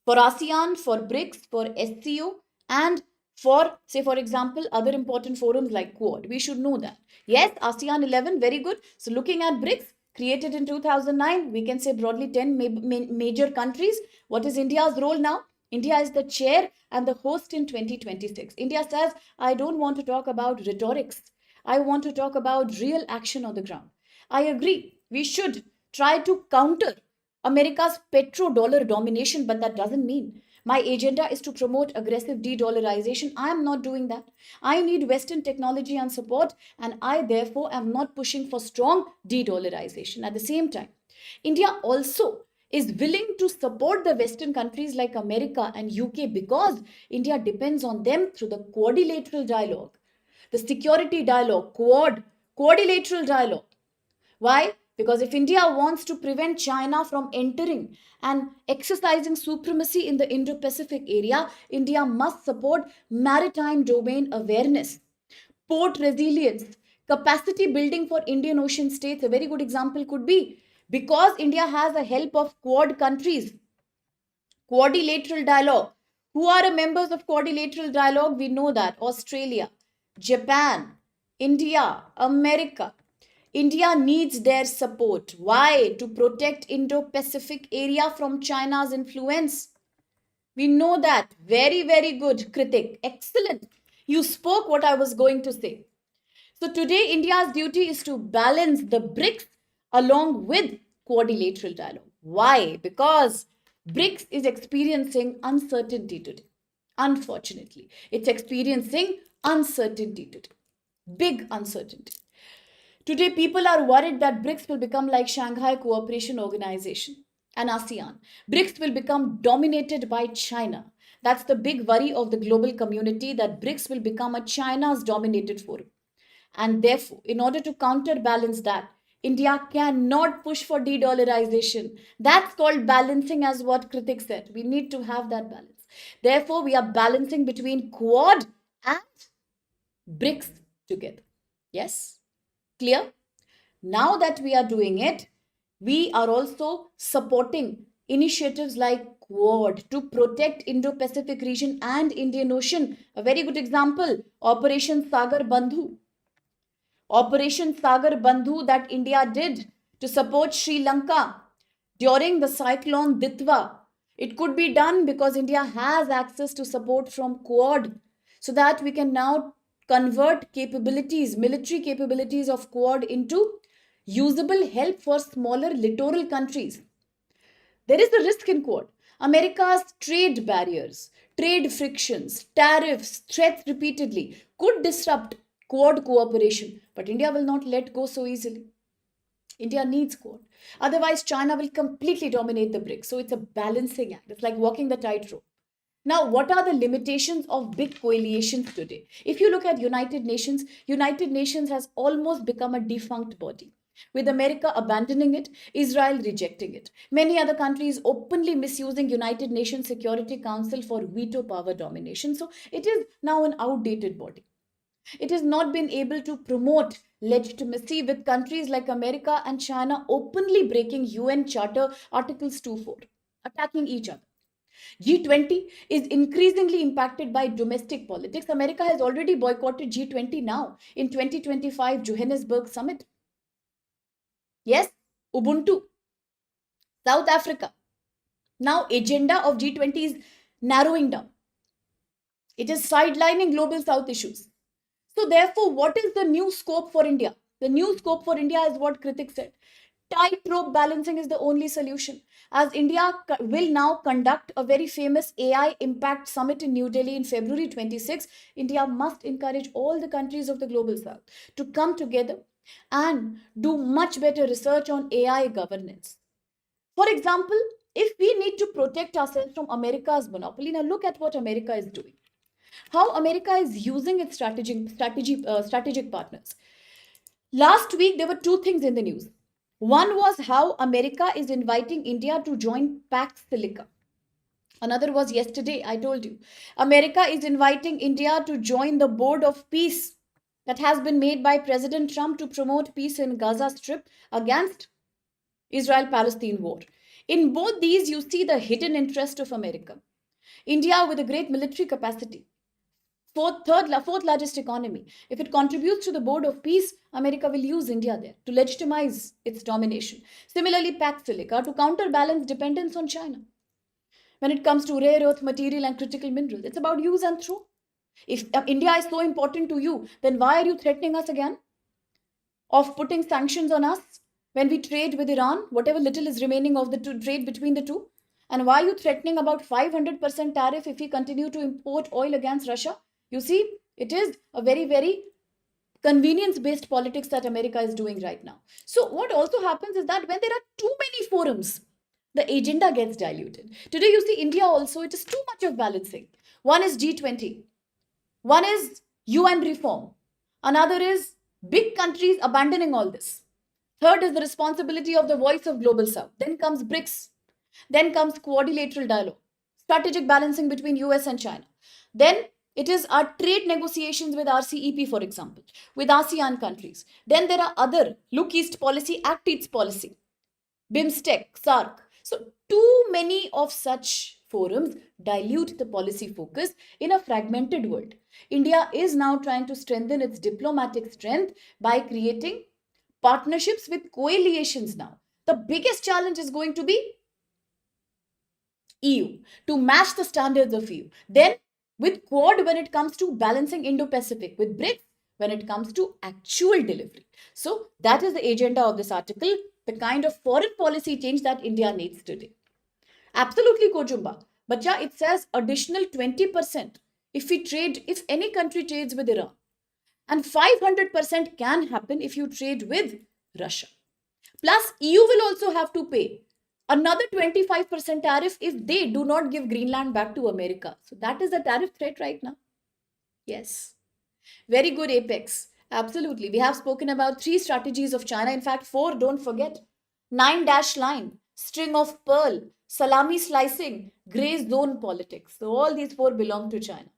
For ASEAN, for BRICS, for SCO, and for, say, for example, other important forums like Quad. We should know that. Yes, ASEAN 11, very good. So looking at BRICS, created in 2009, we can say broadly 10 major countries. What is India's role now? India is the chair and the host in 2026. India says, I don't want to talk about rhetorics. I want to talk about real action on the ground. I agree. We should try to counter America's petrodollar domination, but that doesn't mean my agenda is to promote aggressive de-dollarization. I am not doing that. I need Western technology and support, and I therefore am not pushing for strong de-dollarization. At the same time, India also is willing to support the Western countries like America and UK because India depends on them through the quadrilateral dialogue, the security dialogue, quadrilateral dialogue. Why? Because if India wants to prevent China from entering and exercising supremacy in the Indo Pacific area, India must support maritime domain awareness, port resilience, capacity building for Indian Ocean states. A very good example could be because India has a help of Quad countries, quadrilateral dialogue. Who are members of quadrilateral dialogue? We know that Australia, Japan, India, America. India needs their support. Why? To protect Indo-Pacific area from China's influence. We know that. Very, very good, Kritik. Excellent. You spoke what I was going to say. So today, India's duty is to balance the BRICS along with quadrilateral dialogue. Why? Because BRICS is experiencing uncertainty today. Unfortunately, it's experiencing uncertainty today. Big uncertainty. Today, people are worried that BRICS will become like Shanghai Cooperation Organization and ASEAN. BRICS will become dominated by China. That's the big worry of the global community, that BRICS will become a China's dominated forum. And therefore, in order to counterbalance that, India cannot push for de-dollarization. That's called balancing, as what Kritik said. We need to have that balance. Therefore, we are balancing between Quad and BRICS together. Yes? Clear? Now that we are doing it, we are also supporting initiatives like Quad to protect Indo-Pacific region and Indian Ocean. A very good example, Operation Sagar Bandhu. Operation Sagar Bandhu that India did to support Sri Lanka during the cyclone Ditwa. It could be done because India has access to support from Quad, so that we can now convert capabilities, military capabilities of Quad into usable help for smaller littoral countries. There is a risk in Quad. America's trade barriers, trade frictions, tariffs, threats repeatedly could disrupt Quad cooperation, but India will not let go so easily. India needs Quad. Otherwise, China will completely dominate the BRICS. So it's a balancing act. It's like walking the tightrope. Now, what are the limitations of big coalitions today? If you look at United Nations has almost become a defunct body, with America abandoning it, Israel rejecting it. Many other countries openly misusing United Nations Security Council for veto power domination. So it is now an outdated body. It has not been able to promote legitimacy, with countries like America and China openly breaking UN Charter Articles 2-4. attacking each other. G20 is increasingly impacted by domestic politics. America has already boycotted G20 now in 2025 Johannesburg summit. Yes, Ubuntu, South Africa. Now agenda of G20 is narrowing down. It is sidelining global South issues. So therefore, what is the new scope for India? The new scope for India is what critics said. Tightrope balancing is the only solution. As India will now conduct a very famous AI Impact Summit in New Delhi in February 26, India must encourage all the countries of the global south to come together and do much better research on AI governance. For example, if we need to protect ourselves from America's monopoly, now look at what America is doing. How America is using its strategic partners. Last week, there were two things in the news. One was how America is inviting India to join Pax Silica. Another was yesterday, I told you. America is inviting India to join the Board of Peace that has been made by President Trump to promote peace in Gaza Strip against Israel-Palestine war. In both these, you see the hidden interest of America. India with a great military capacity, fourth largest economy. If it contributes to the Board of Peace, America will use India there to legitimize its domination. Similarly, Pax Silica to counterbalance dependence on China. When it comes to rare earth material and critical minerals, it's about use and throw. If India is so important to you, then why are you threatening us again of putting sanctions on us when we trade with Iran, whatever little is remaining of the trade between the two? And why are you threatening about 500% tariff if we continue to import oil against Russia? You see, it is a very, very convenience-based politics that America is doing right now. So what also happens is that when there are too many forums, the agenda gets diluted. Today you see India also, it is too much of balancing. One is G20. One is UN reform. Another is big countries abandoning all this. Third is the responsibility of the voice of global south. Then comes BRICS. Then comes quadrilateral dialogue, strategic balancing between US and China. Then it is our trade negotiations with RCEP, for example, with ASEAN countries. Then there are other Look East policy, Act East policy, BIMSTEC, SARC. So too many of such forums dilute the policy focus in a fragmented world. India is now trying to strengthen its diplomatic strength by creating partnerships with coalitions now. The biggest challenge is going to be EU to match the standards of EU. Then with Quad when it comes to balancing Indo-Pacific, with BRICS when it comes to actual delivery. So that is the agenda of this article, the kind of foreign policy change that India needs today. Absolutely, Kojumba. But yeah, it says additional 20% if any country trades with Iran. And 500% can happen if you trade with Russia. Plus, EU will also have to pay another 25% tariff if they do not give Greenland back to America. So that is a tariff threat right now. Yes. Very good, Apex. Absolutely. We have spoken about 3 strategies of China. In fact, 4, don't forget. 9-dash line, string of pearl, salami slicing, gray zone politics. So all these 4 belong to China.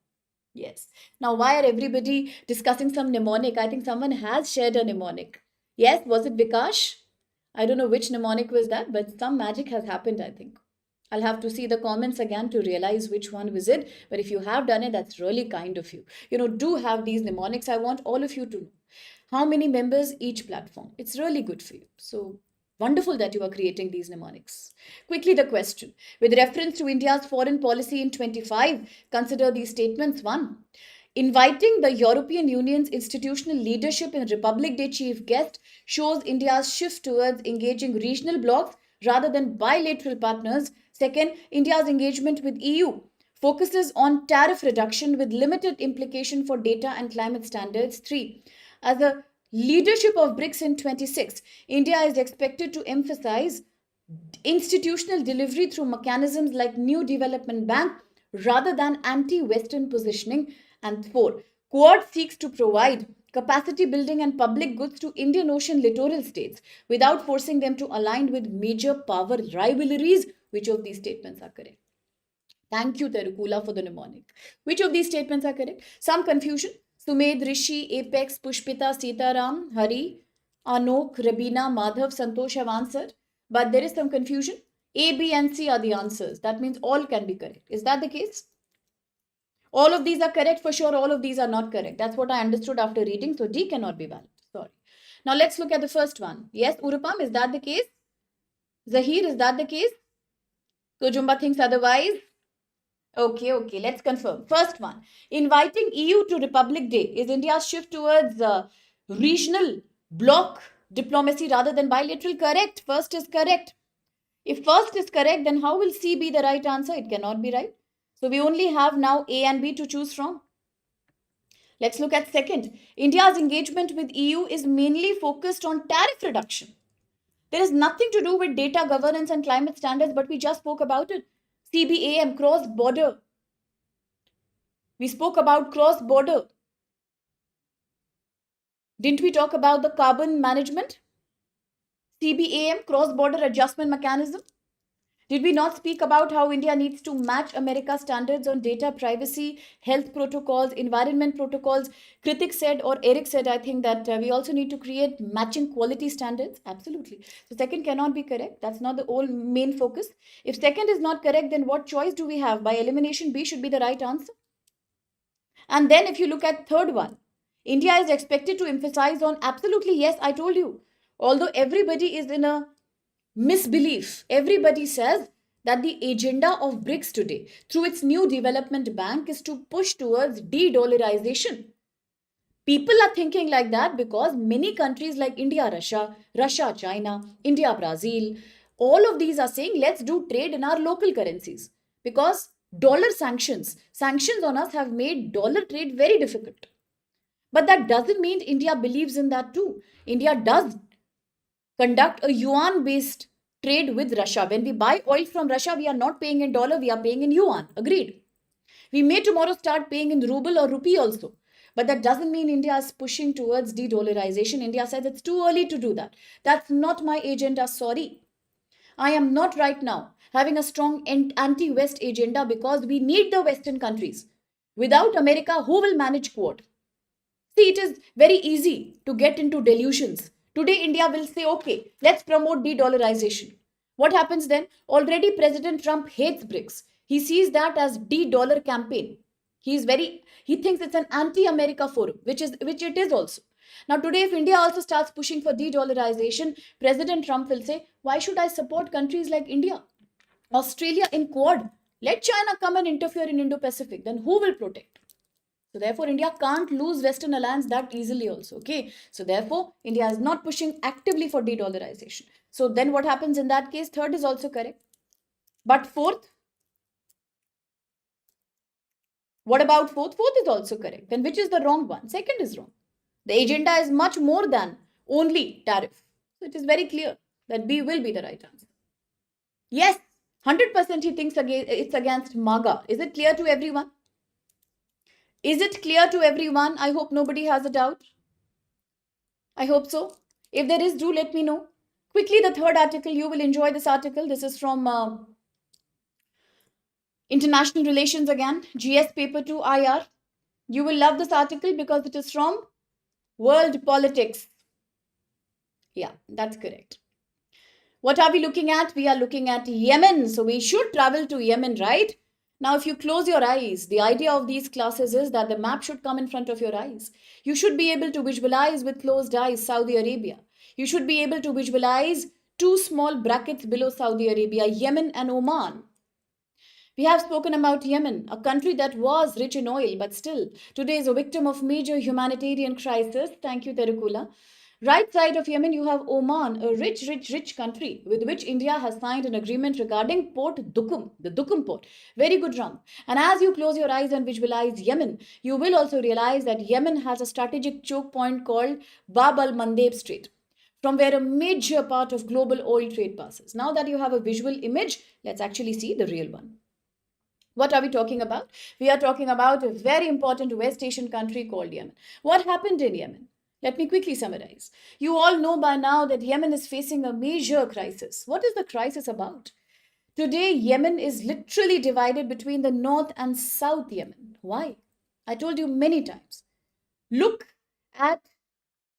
Yes. Now, why are everybody discussing some mnemonic? I think someone has shared a mnemonic. Yes, was it Vikash? I don't know which mnemonic was that, but some magic has happened, I think. I'll have to see the comments again to realize which one was it. But if you have done it, that's really kind of you. Do have these mnemonics. I want all of you to know how many members each platform. It's really good for you. So wonderful that you are creating these mnemonics. Quickly, the question. With reference to India's foreign policy in 25, consider these statements. 1. Inviting the European Union's institutional leadership in Republic Day chief guest shows India's shift towards engaging regional blocs rather than bilateral partners. Second, India's engagement with EU focuses on tariff reduction with limited implication for data and climate standards. 3. As a leadership of BRICS in 26, India is expected to emphasize institutional delivery through mechanisms like New Development Bank rather than anti-Western positioning. And 4, Quad seeks to provide capacity building and public goods to Indian Ocean littoral states without forcing them to align with major power rivalries. Which of these statements are correct? Thank you, Terukula, for the mnemonic. Which of these statements are correct? Some confusion. Sumed, Rishi, Apex, Pushpita, Sitaram, Hari, Anok, Rabina, Madhav, Santosh have answered. But there is some confusion. A, B, and C are the answers. That means all can be correct. Is that the case? All of these are correct for sure. All of these are not correct. That's what I understood after reading. So D cannot be valid. Sorry. Now let's look at the first one. Yes, Urupam, is that the case? Zahir, is that the case? Kujumba thinks otherwise. Okay, let's confirm. First one, inviting EU to Republic Day is India's shift towards regional bloc diplomacy rather than bilateral. Correct. First is correct. If first is correct, then how will C be the right answer? It cannot be right. So we only have now A and B to choose from. Let's look at second. India's engagement with EU is mainly focused on tariff reduction. There is nothing to do with data governance and climate standards, but we just spoke about it. CBAM, cross border. We spoke about cross border. Didn't we talk about the carbon management? CBAM, cross border adjustment mechanism. Did we not speak about how India needs to match America's standards on data privacy, health protocols, environment protocols? Kritik said, or Eric said, I think that we also need to create matching quality standards. Absolutely. So second cannot be correct. That's not the whole main focus. If second is not correct, then what choice do we have? By elimination, B should be the right answer. And then if you look at third one, India is expected to emphasize on absolutely yes, I told you. Although everybody is in a misbelief. Everybody says that the agenda of BRICS today, through its new development bank, is to push towards de-dollarization. People are thinking like that because many countries like India, Russia, China, India, Brazil, all of these are saying let's do trade in our local currencies because sanctions on us have made dollar trade very difficult. But that doesn't mean India believes in that too. India does conduct a yuan based trade with Russia. When we buy oil from Russia, we are not paying in dollar, we are paying in yuan. Agreed. We may tomorrow start paying in ruble or rupee also. But that doesn't mean India is pushing towards de-dollarization. India says it's too early to do that. That's not my agenda, sorry. I am not right now having a strong anti-West agenda because we need the Western countries. Without America, who will manage Quad? See, it is very easy to get into delusions. Today, India will say, okay, let's promote de-dollarization. What happens then? Already President Trump hates BRICS. He sees that as de-dollar campaign. He thinks it's an anti-America forum, which it is also. Now today, if India also starts pushing for de-dollarization, President Trump will say, why should I support countries like India, Australia in Quad? Let China come and interfere in Indo-Pacific. Then who will protect? So therefore, India can't lose Western alliance that easily also, okay? So therefore, India is not pushing actively for de-dollarization. So then what happens in that case? Third is also correct. But fourth, what about fourth? Fourth is also correct. Then which is the wrong one? Second is wrong. The agenda is much more than only tariff. So it is very clear that B will be the right answer. Yes, 100% he thinks it's against MAGA. Is it clear to everyone? Is it clear to everyone? I hope nobody has a doubt. I hope so. If there is, do let me know. Quickly, the third article. You will enjoy this article. This is from International Relations again. GS Paper 2 IR. You will love this article because it is from World Politics. Yeah, that's correct. What are we looking at? We are looking at Yemen. So we should travel to Yemen, right? Now, if you close your eyes, the idea of these classes is that the map should come in front of your eyes. You should be able to visualize with closed eyes Saudi Arabia. You should be able to visualize two small brackets below Saudi Arabia, Yemen and Oman. We have spoken about Yemen, a country that was rich in oil, but still today is a victim of major humanitarian crisis. Thank you, Terukula. Right side of Yemen, you have Oman, a rich country with which India has signed an agreement regarding Port Dukum, the Dukum port. Very good, Ram. And as you close your eyes and visualize Yemen, you will also realize that Yemen has a strategic choke point called Bab al Mandeb Strait, from where a major part of global oil trade passes. Now that you have a visual image, let's actually see the real one. What are we talking about? We are talking about a very important West Asian country called Yemen. What happened in Yemen? Let me quickly summarize. You all know by now that Yemen is facing a major crisis. What is the crisis about? Today, Yemen is literally divided between the North and South Yemen. Why? I told you many times. Look at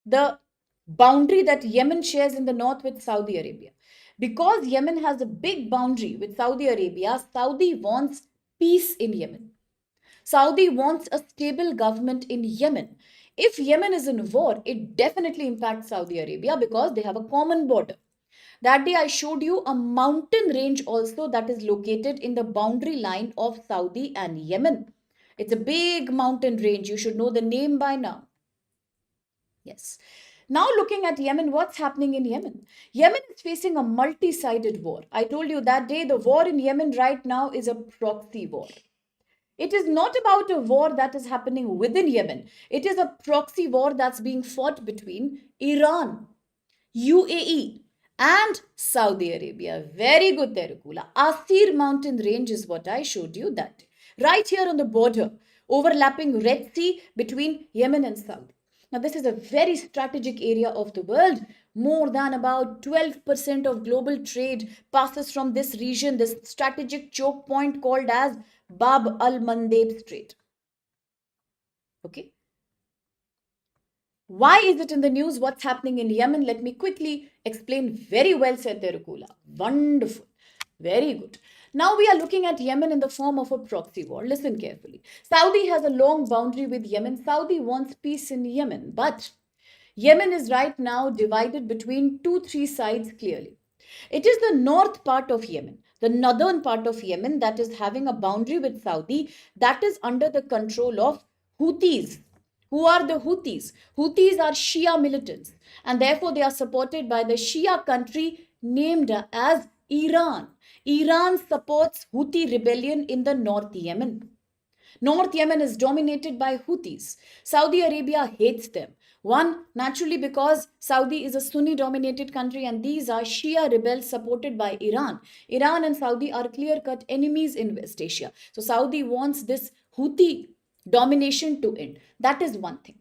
the boundary that Yemen shares in the north with Saudi Arabia. Because Yemen has a big boundary with Saudi Arabia, Saudi wants peace in Yemen. Saudi wants a stable government in Yemen. If Yemen is in war, it definitely impacts Saudi Arabia because they have a common border. That day I showed you a mountain range also that is located in the boundary line of Saudi and Yemen. It's a big mountain range. You should know the name by now. Yes. Now, looking at Yemen, what's happening in Yemen? Yemen is facing a multi sided war. I told you that day the war in Yemen right now is a proxy war. It is not about a war that is happening within Yemen, it is a proxy war that's being fought between Iran, UAE, and Saudi Arabia. Very good, Terukula. Asir mountain range is what I showed you that day. Right here on the border, overlapping Red Sea between Yemen and Saudi. Now, this is a very strategic area of the world. More than about 12% of global trade passes from this region, this strategic choke point called as Bab al Mandeb Strait. Okay. Why is it in the news? What's happening in Yemen? Let me quickly explain. Very well said, Terukula. Wonderful. Very good. Now we are looking at Yemen in the form of a proxy war. Listen carefully. Saudi has a long boundary with Yemen. Saudi wants peace in Yemen, but Yemen is right now divided between three sides clearly. It is the north part of Yemen, the northern part of Yemen that is having a boundary with Saudi that is under the control of Houthis. Who are the Houthis? Houthis are Shia militants and therefore they are supported by the Shia country named as Iran. Iran supports Houthi rebellion in the North Yemen. North Yemen is dominated by Houthis. Saudi Arabia hates them. One, naturally because Saudi is a Sunni dominated country and these are Shia rebels supported by Iran. Iran and Saudi are clear cut enemies in West Asia. So Saudi wants this Houthi domination to end. That is one thing.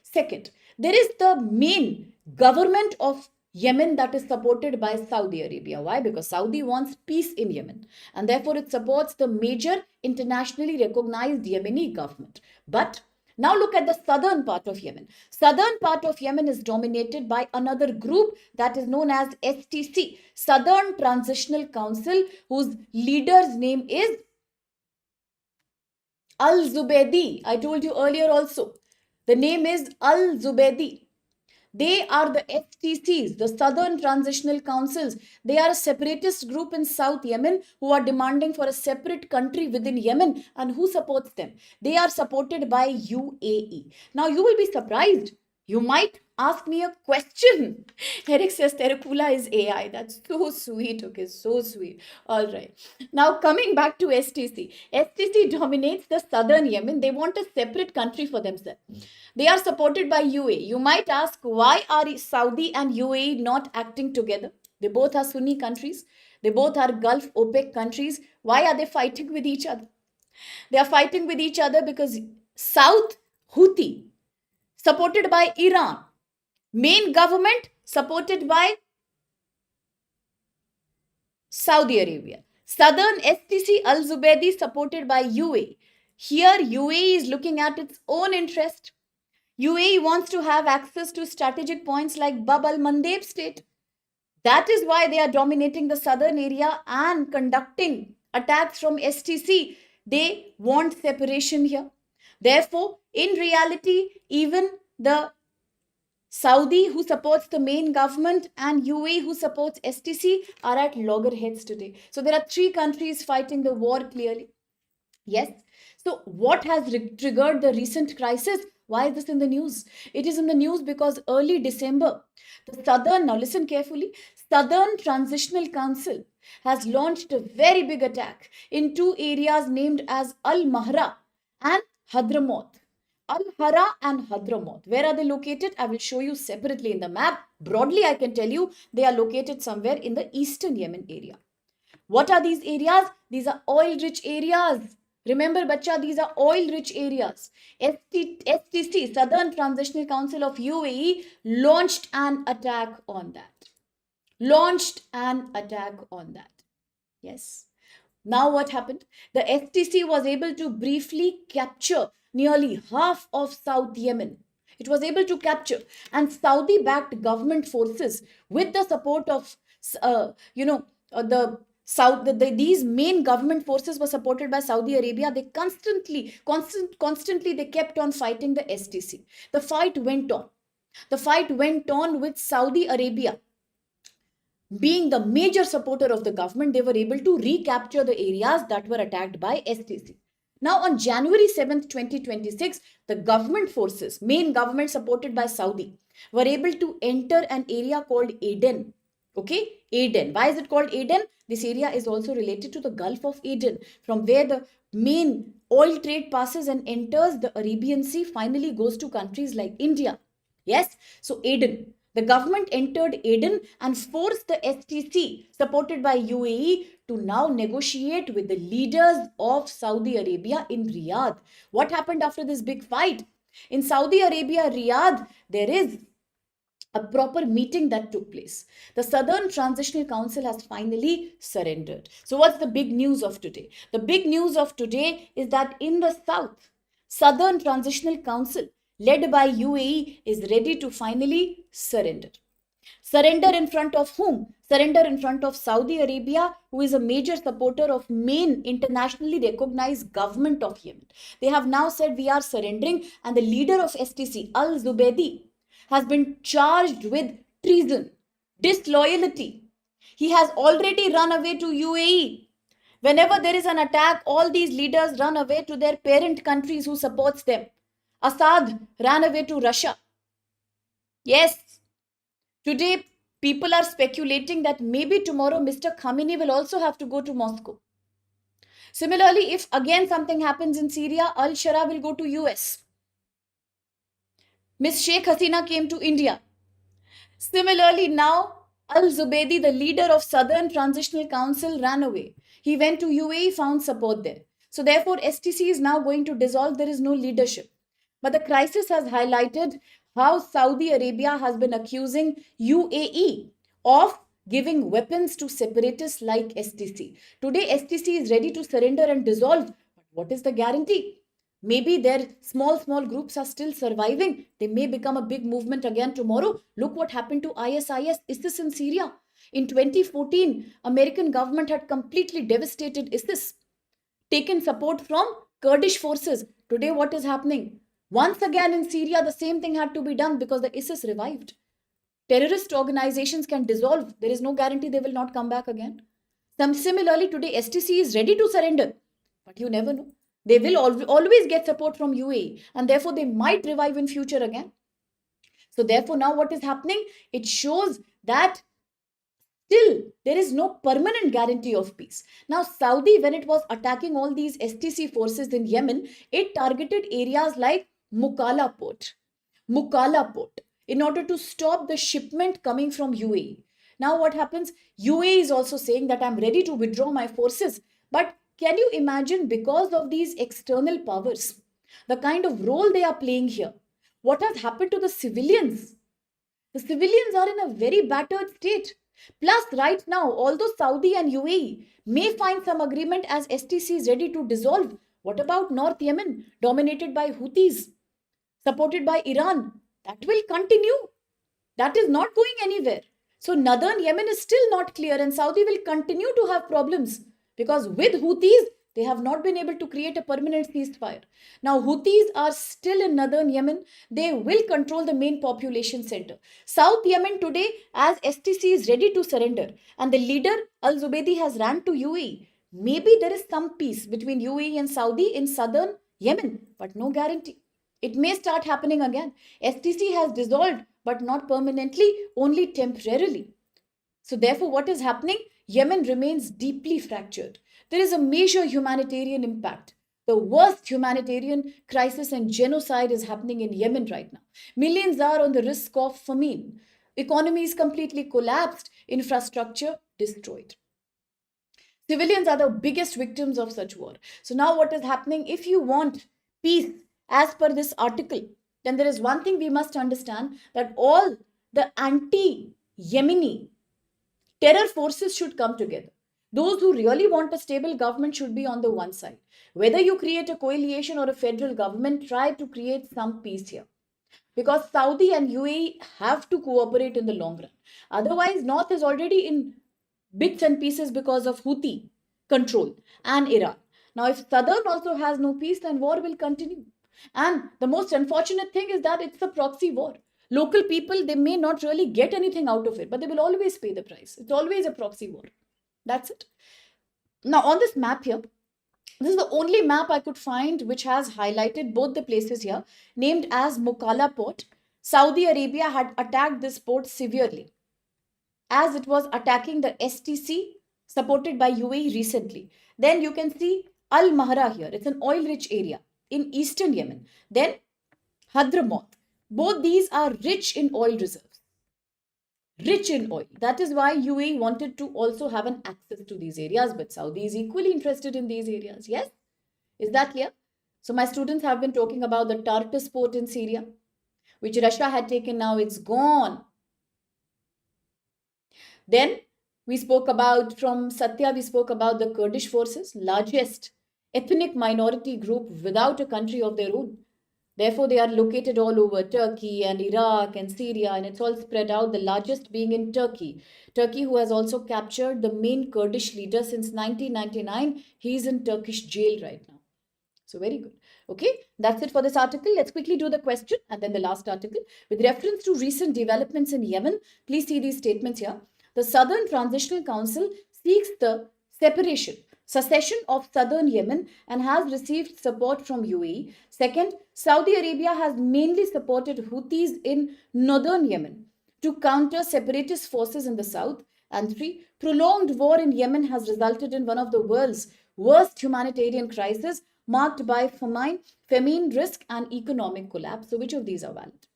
Second, there is the main government of Yemen that is supported by Saudi Arabia. Why? Because Saudi wants peace in Yemen and therefore it supports the major internationally recognized Yemeni government. But now look at the southern part of Yemen. Southern part of Yemen is dominated by another group that is known as STC, Southern Transitional Council, whose leader's name is Al-Zubaydi. I told you earlier also. The name is Al-Zubaydi. They are the STCs, the Southern Transitional Councils. They are a separatist group in South Yemen who are demanding for a separate country within Yemen. And who supports them? They are supported by UAE. Now you will be surprised. You might ask me a question. Eric says Terukula is AI. That's so sweet. Okay, so sweet. All right. Now coming back to STC. STC dominates the southern Yemen. They want a separate country for themselves. They are supported by UAE. You might ask, why are Saudi and UAE not acting together? They both are Sunni countries. They both are Gulf OPEC countries. Why are they fighting with each other? They are fighting with each other because South Houthi, supported by Iran, main government supported by Saudi Arabia, Southern STC Al Zubaydi supported by UAE. Here, UAE is looking at its own interest. UAE wants to have access to strategic points like Bab al Mandeb State. That is why they are dominating the southern area and conducting attacks from STC. They want separation here. Therefore, in reality, even the Saudi, who supports the main government, and UAE, who supports STC, are at loggerheads today. So there are three countries fighting the war clearly. Yes. So what has triggered the recent crisis? Why is this in the news? It is in the news because early December, the Southern, now listen carefully, Southern Transitional Council has launched a very big attack in two areas named as Al Mahra and Hadramaut. Al Hara and Hadramaut. Where are they located? I will show you separately in the map. Broadly, I can tell you they are located somewhere in the eastern Yemen area. What are these areas? These are oil-rich areas. Remember, bacha, these are oil-rich areas. STC, Southern Transitional Council of UAE, launched an attack on that. Yes. Now what happened? The STC was able to briefly capture nearly half of South Yemen. It was able to capture, and Saudi-backed government forces with the support of The these main government forces were supported by Saudi Arabia. They constantly they kept on fighting the STC. The fight went on. The fight went on with Saudi Arabia being the major supporter of the government. They were able to recapture the areas that were attacked by STC. Now, on January 7th, 2026, the government forces, main government supported by Saudi, were able to enter an area called Aden. Okay, Aden. Why is it called Aden? This area is also related to the Gulf of Aden, from where the main oil trade passes and enters the Arabian Sea, finally goes to countries like India. Yes, so Aden. The government entered Aden and forced the STC, supported by UAE, to now negotiate with the leaders of Saudi Arabia in Riyadh. What happened after this big fight? In Saudi Arabia, Riyadh, there is a proper meeting that took place. The Southern Transitional Council has finally surrendered. So, what's the big news of today? The big news of today is that in the south, Southern Transitional Council, led by UAE, is ready to finally surrender. Surrender in front of whom? Surrender in front of Saudi Arabia, who is a major supporter of main internationally recognized government of Yemen. They have now said we are surrendering, and the leader of STC, Al Zubaydi, has been charged with treason, disloyalty. He has already run away to UAE. Whenever there is an attack, all these leaders run away to their parent countries who supports them. Assad ran away to Russia. Yes, today people are speculating that maybe tomorrow Mr. Khamenei will also have to go to Moscow. Similarly, if again something happens in Syria, Al-Shara will go to US. Miss Sheikh Hasina came to India. Similarly, now Al-Zubaydi, the leader of Southern Transitional Council, ran away. He went to UAE, found support there. So therefore, STC is now going to dissolve. There is no leadership. But the crisis has highlighted how Saudi Arabia has been accusing UAE of giving weapons to separatists like STC. Today, STC is ready to surrender and dissolve. But what is the guarantee? Maybe their small groups are still surviving. They may become a big movement again tomorrow. Look what happened to ISIS in Syria. In 2014, American government had completely devastated ISIS, taken support from Kurdish forces. Today, what is happening? Once again in Syria, the same thing had to be done because the ISIS revived. Terrorist organizations can dissolve. There is no guarantee they will not come back again. Similarly, today STC is ready to surrender. But you never know. They will always get support from UAE, and therefore they might revive in future again. So therefore now what is happening? It shows that still there is no permanent guarantee of peace. Now Saudi, when it was attacking all these STC forces in Yemen, it targeted areas like Mukalla port in order to stop the shipment coming from UAE. Now what happens? UAE is also saying that I'm ready to withdraw my forces. But can you imagine, because of these external powers, the kind of role they are playing here? What has happened to the civilians? The civilians are in a very battered state. Plus, right now, although Saudi and UAE may find some agreement as STC is ready to dissolve, what about North Yemen, dominated by Houthis, supported by Iran? That will continue. That is not going anywhere. So, northern Yemen is still not clear, and Saudi will continue to have problems. Because with Houthis, they have not been able to create a permanent ceasefire. Now, Houthis are still in northern Yemen. They will control the main population center. South Yemen today, as STC is ready to surrender, and the leader, Al-Zubaydi, has ran to UAE. Maybe there is some peace between UAE and Saudi in southern Yemen, but no guarantee. It may start happening again. STC has dissolved, but not permanently, only temporarily. So therefore, what is happening? Yemen remains deeply fractured. There is a major humanitarian impact. The worst humanitarian crisis and genocide is happening in Yemen right now. Millions are on the risk of famine. Economy is completely collapsed, infrastructure destroyed. Civilians are the biggest victims of such war. So now what is happening? If you want peace, as per this article, then there is one thing we must understand, that all the anti-Yemeni terror forces should come together. Those who really want a stable government should be on the one side. Whether you create a coalition or a federal government, try to create some peace here. because Saudi and UAE have to cooperate in the long run. Otherwise, North is already in bits and pieces because of Houthi control and Iran. Now, if Southern also has no peace, then war will continue. And the most unfortunate thing is that it's a proxy war. Local people, they may not really get anything out of it, but they will always pay the price. It's always a proxy war. That's it. Now, on this map here, this is the only map I could find which has highlighted both the places here, named as Mukalla Port. Saudi Arabia had attacked this port severely as it was attacking the STC supported by UAE recently. Then you can see Al Mahra here. It's an oil rich area in eastern Yemen. Then Hadramaut. Both these are rich in oil reserves. Rich in oil. That is why UAE wanted to also have an access to these areas, but Saudi is equally interested in these areas. Yes? Is that clear? So my students have been talking about the Tartus port in Syria, which Russia had taken. Now it's gone. Then we spoke about, from Satya, we spoke about the Kurdish forces, largest ethnic minority group without a country of their own. Therefore, they are located all over Turkey and Iraq and Syria, and it's all spread out, the largest being in Turkey. Turkey, who has also captured the main Kurdish leader since 1999, he is in Turkish jail right now. So very good. Okay, that's it for this article. Let's quickly do the question and then the last article. With reference to recent developments in Yemen, please see these statements here. The Southern Transitional Council seeks the secession of southern Yemen and has received support from UAE. Second, Saudi Arabia has mainly supported Houthis in northern Yemen to counter separatist forces in the south. And three, prolonged war in Yemen has resulted in one of the world's worst humanitarian crises, marked by famine risk, and economic collapse. So, which of these are valid?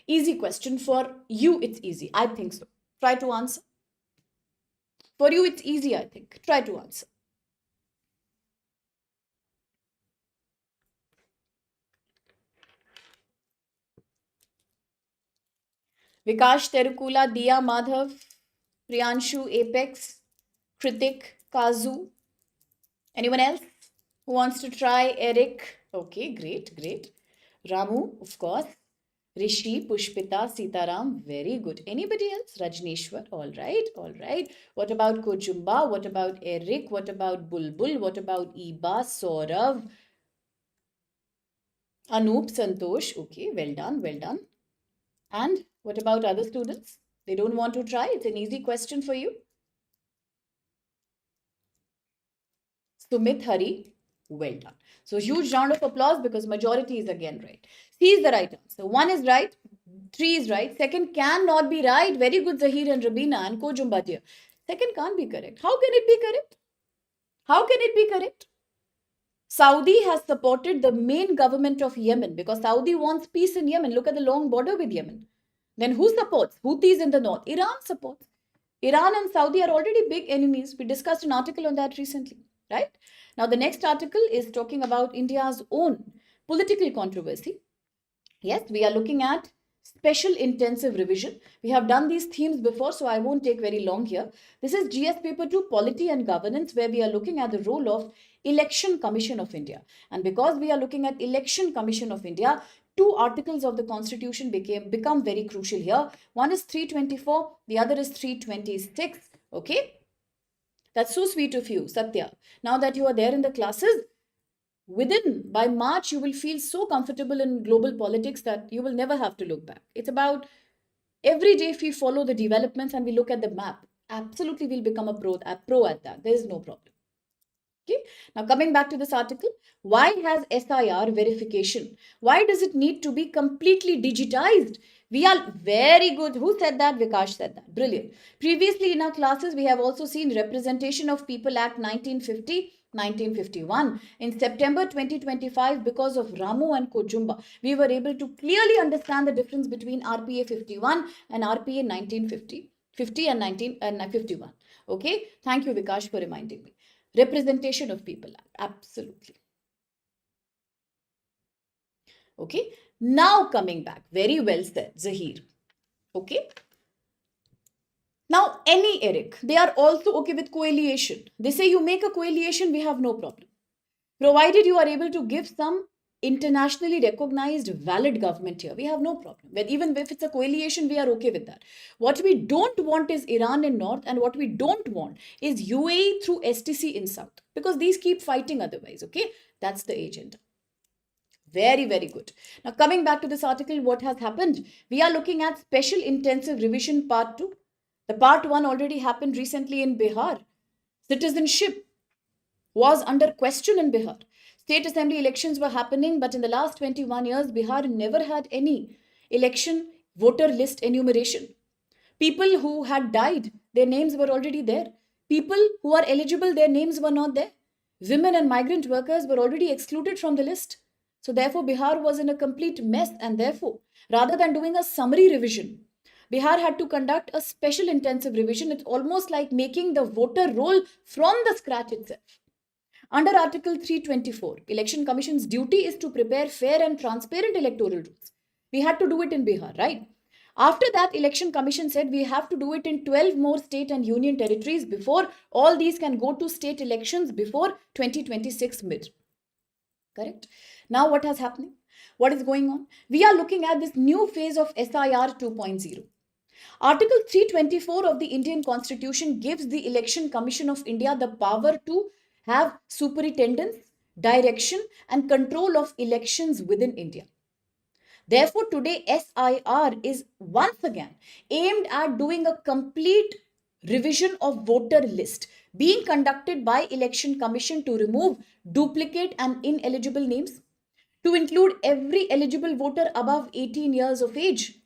Easy question. For you, it's easy. I think so. Try to answer. For you, it's easy, I think. Try to answer. Vikash, Terukula, Diya, Madhav, Priyanshu, Apex, Kritik, Kazu. Anyone else who wants to try? Eric. Okay, great, great. Ramu, of course. Rishi, Pushpita, Sitaram, very good. Anybody else? Rajneshwar, all right, all right. What about Kochumba? What about Eric? What about Bulbul? What about Iba, Saurav, Anoop, Santosh? Okay, well done, well done. And what about other students? They don't want to try? It's an easy question for you. Sumit Hari, well done. So huge round of applause because majority is again right. C is the right answer. 1 is right, 3 is right. Second cannot be right. Very good, Zahir and Rabina and Kojumba dear. Second can't be correct. How can it be correct? How can it be correct? Saudi has supported the main government of Yemen because Saudi wants peace in Yemen. Look at the long border with Yemen. Then who supports? Houthis in the north. Iran supports. Iran and Saudi are already big enemies. We discussed an article on that recently, right? Now, the next article is talking about India's own political controversy. Yes, we are looking at special intensive revision. We have done these themes before, so I won't take very long here. This is GS paper 2, Polity and Governance, where we are looking at the role of Election Commission of India. And because we are looking at Election Commission of India, two articles of the Constitution become very crucial here. One is 324, the other is 326. Okay? That's so sweet of you, Satya. Now that you are there in the classes, by March, you will feel so comfortable in global politics that you will never have to look back. It's about every day if we follow the developments and we look at the map, absolutely we'll become a pro at that. There is no problem. Okay. Now coming back to this article, why has SIR verification? Why does it need to be completely digitized? We are very good. Who said that? Vikash said that. Brilliant. Previously in our classes, we have also seen Representation of People Act 1950. 1951. In September 2025, because of Ramu and Kojumba, we were able to clearly understand the difference between RPA 51 and RPA 1950, 50 and 1951. Okay, thank you, Vikash, for reminding me. Representation of People Act, absolutely. Okay, now coming back, very well said, Zahir. Okay. Now, any Eric, they are also okay with coalition. They say you make a coalition, we have no problem. Provided you are able to give some internationally recognized valid government here. We have no problem. But even if it's a coalition, we are okay with that. What we don't want is Iran in north, and what we don't want is UAE through STC in south, because these keep fighting otherwise. Okay, that's the agenda. Very, very good. Now, coming back to this article, what has happened? We are looking at Special Intensive Revision Part 2. The Part 1 already happened recently in Bihar. Citizenship was under question in Bihar. State assembly elections were happening, but in the last 21 years, Bihar never had any election voter list enumeration. People who had died, their names were already there. People who are eligible, their names were not there. Women and migrant workers were already excluded from the list. So, therefore, Bihar was in a complete mess, and therefore, rather than doing a summary revision, Bihar had to conduct a special intensive revision. It's almost like making the voter roll from the scratch itself. Under Article 324, Election Commission's duty is to prepare fair and transparent electoral rules. We had to do it in Bihar, right? After that, Election Commission said we have to do it in 12 more state and union territories before all these can go to state elections before 2026 mid. Correct? Now what has happening? What is going on? We are looking at this new phase of SIR 2.0. Article 324 of the Indian Constitution gives the Election Commission of India the power to have superintendence, direction, and control of elections within India. Therefore, today SIR is once again aimed at doing a complete revision of voter list being conducted by Election Commission to remove duplicate and ineligible names, to include every eligible voter above 18 years of age,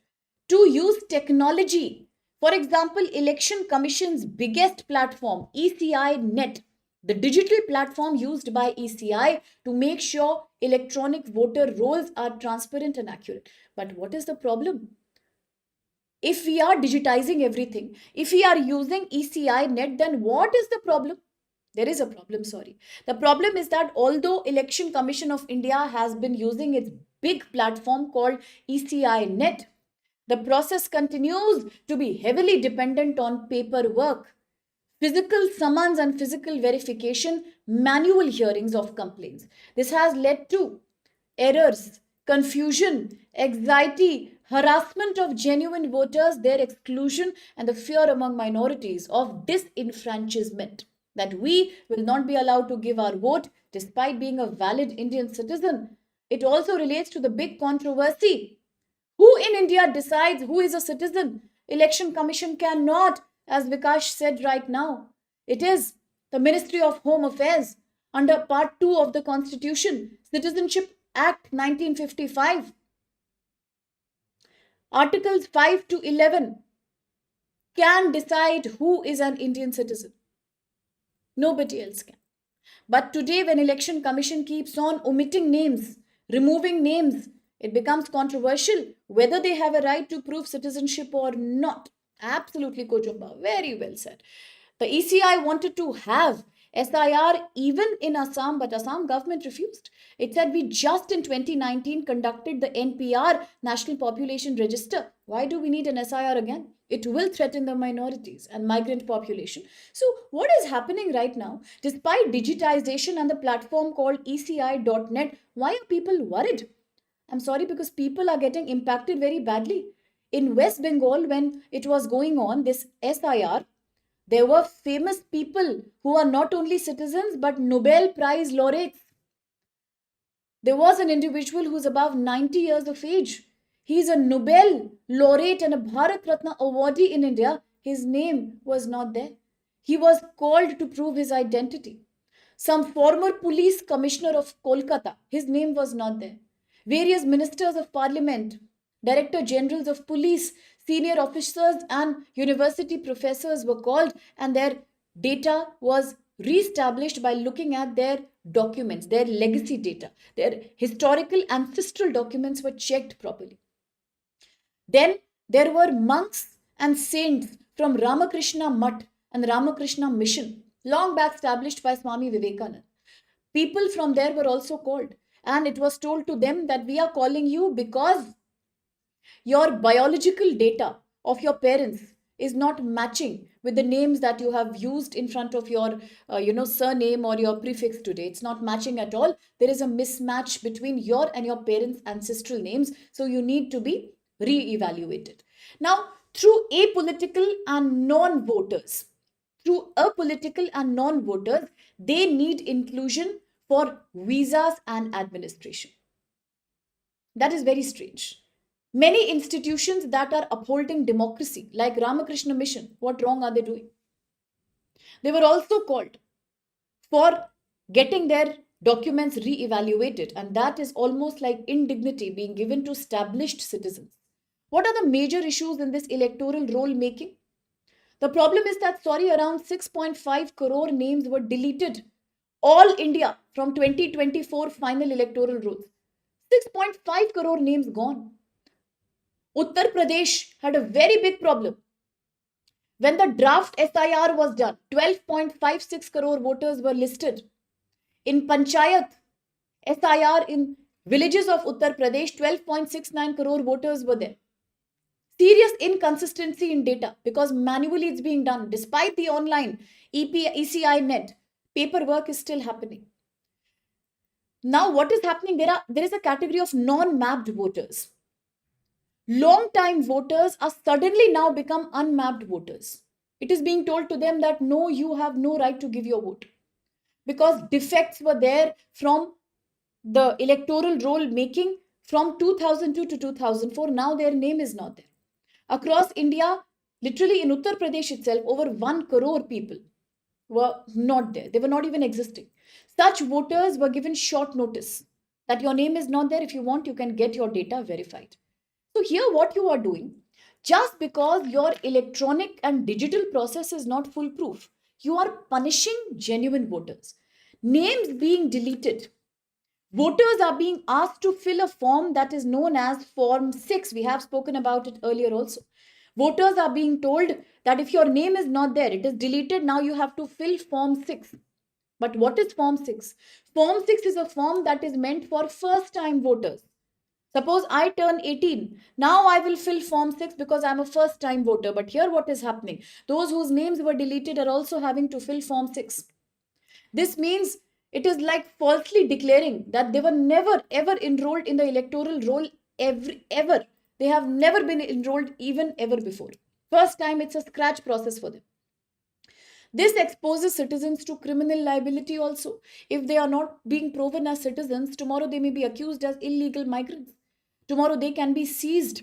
to use technology. For example, Election Commission's biggest platform, ECI Net, the digital platform used by ECI to make sure electronic voter rolls are transparent and accurate. But what is the problem? If we are digitizing everything, if we are using ECI Net, then what is the problem? There is a problem, sorry. The problem is that although Election Commission of India has been using its big platform called ECI Net, the process continues to be heavily dependent on paperwork, physical summons and physical verification, manual hearings of complaints. This has led to errors, confusion, anxiety, harassment of genuine voters, their exclusion, and the fear among minorities of disenfranchisement, that we will not be allowed to give our vote despite being a valid Indian citizen. It also relates to the big controversy. Who in India decides who is a citizen? Election Commission cannot, as Vikash said right now. It is the Ministry of Home Affairs under Part 2 of the Constitution, Citizenship Act 1955. Articles 5 to 11 can decide who is an Indian citizen. Nobody else can. But today, when Election Commission keeps on omitting names, removing names, it becomes controversial whether they have a right to prove citizenship or not. Absolutely, Kojumba. Very well said. The ECI wanted to have SIR even in Assam, but Assam government refused. It said we just in 2019 conducted the NPR, National Population Register. Why do we need an SIR again? It will threaten the minorities and migrant population. So what is happening right now? Despite digitization and the platform called ECI.net, why are people worried? I'm sorry, because people are getting impacted very badly. In West Bengal, when it was going on, this SIR, there were famous people who are not only citizens but Nobel Prize laureates. There was an individual who's above 90 years of age. He's a Nobel laureate and a Bharat Ratna awardee in India. His name was not there. He was called to prove his identity. Some former police commissioner of Kolkata, his name was not there. Various ministers of parliament, director generals of police, senior officers and university professors were called, and their data was re-established by looking at their documents, their legacy data, their historical ancestral documents were checked properly. Then there were monks and saints from Ramakrishna Mutt and Ramakrishna Mission, long back established by Swami Vivekananda. People from there were also called, and it was told to them that we are calling you because your biological data of your parents is not matching with the names that you have used in front of your surname or your prefix today. It's not matching at all. There is a mismatch between your and your parents' ancestral names, so you need to be re-evaluated. Now, through apolitical and non-voters, they need inclusion for visas and administration. That is very strange. Many institutions that are upholding democracy, like Ramakrishna Mission, what wrong are they doing? They were also called for getting their documents re-evaluated, and that is almost like indignity being given to established citizens. What are the major issues in this electoral roll making? The problem is that, around 6.5 crore names were deleted all India from 2024 final electoral rolls. 6.5 crore names gone. Uttar Pradesh had a very big problem. When the draft SIR was done, 12.56 crore voters were listed. In Panchayat SIR in villages of Uttar Pradesh, 12.69 crore voters were there. Serious inconsistency in data because manually it's being done. Despite the online ECI net, paperwork is still happening. Now, what is happening? There is a category of non-mapped voters. Long-time voters are suddenly now become unmapped voters. It is being told to them that no, you have no right to give your vote because defects were there from the electoral roll making from 2002 to 2004. Now their name is not there. Across India, literally in Uttar Pradesh itself, over 1 crore people were not there. They were not even existing. Such voters were given short notice that your name is not there. If you want, you can get your data verified. So here what you are doing, just because your electronic and digital process is not foolproof, you are punishing genuine voters. Names being deleted. Voters are being asked to fill a form that is known as Form 6. We have spoken about it earlier also. Voters are being told that if your name is not there, it is deleted, now you have to fill Form 6. But what is Form 6? Form 6 is a form that is meant for first-time voters. Suppose I turn 18. Now I will fill Form 6 because I'm a first-time voter. But here what is happening? Those whose names were deleted are also having to fill Form 6. This means it is like falsely declaring that they were never ever enrolled in the electoral roll ever. They have never been enrolled even ever before. First time, it's a scratch process for them. This exposes citizens to criminal liability also. If they are not being proven as citizens, tomorrow they may be accused as illegal migrants. Tomorrow they can be seized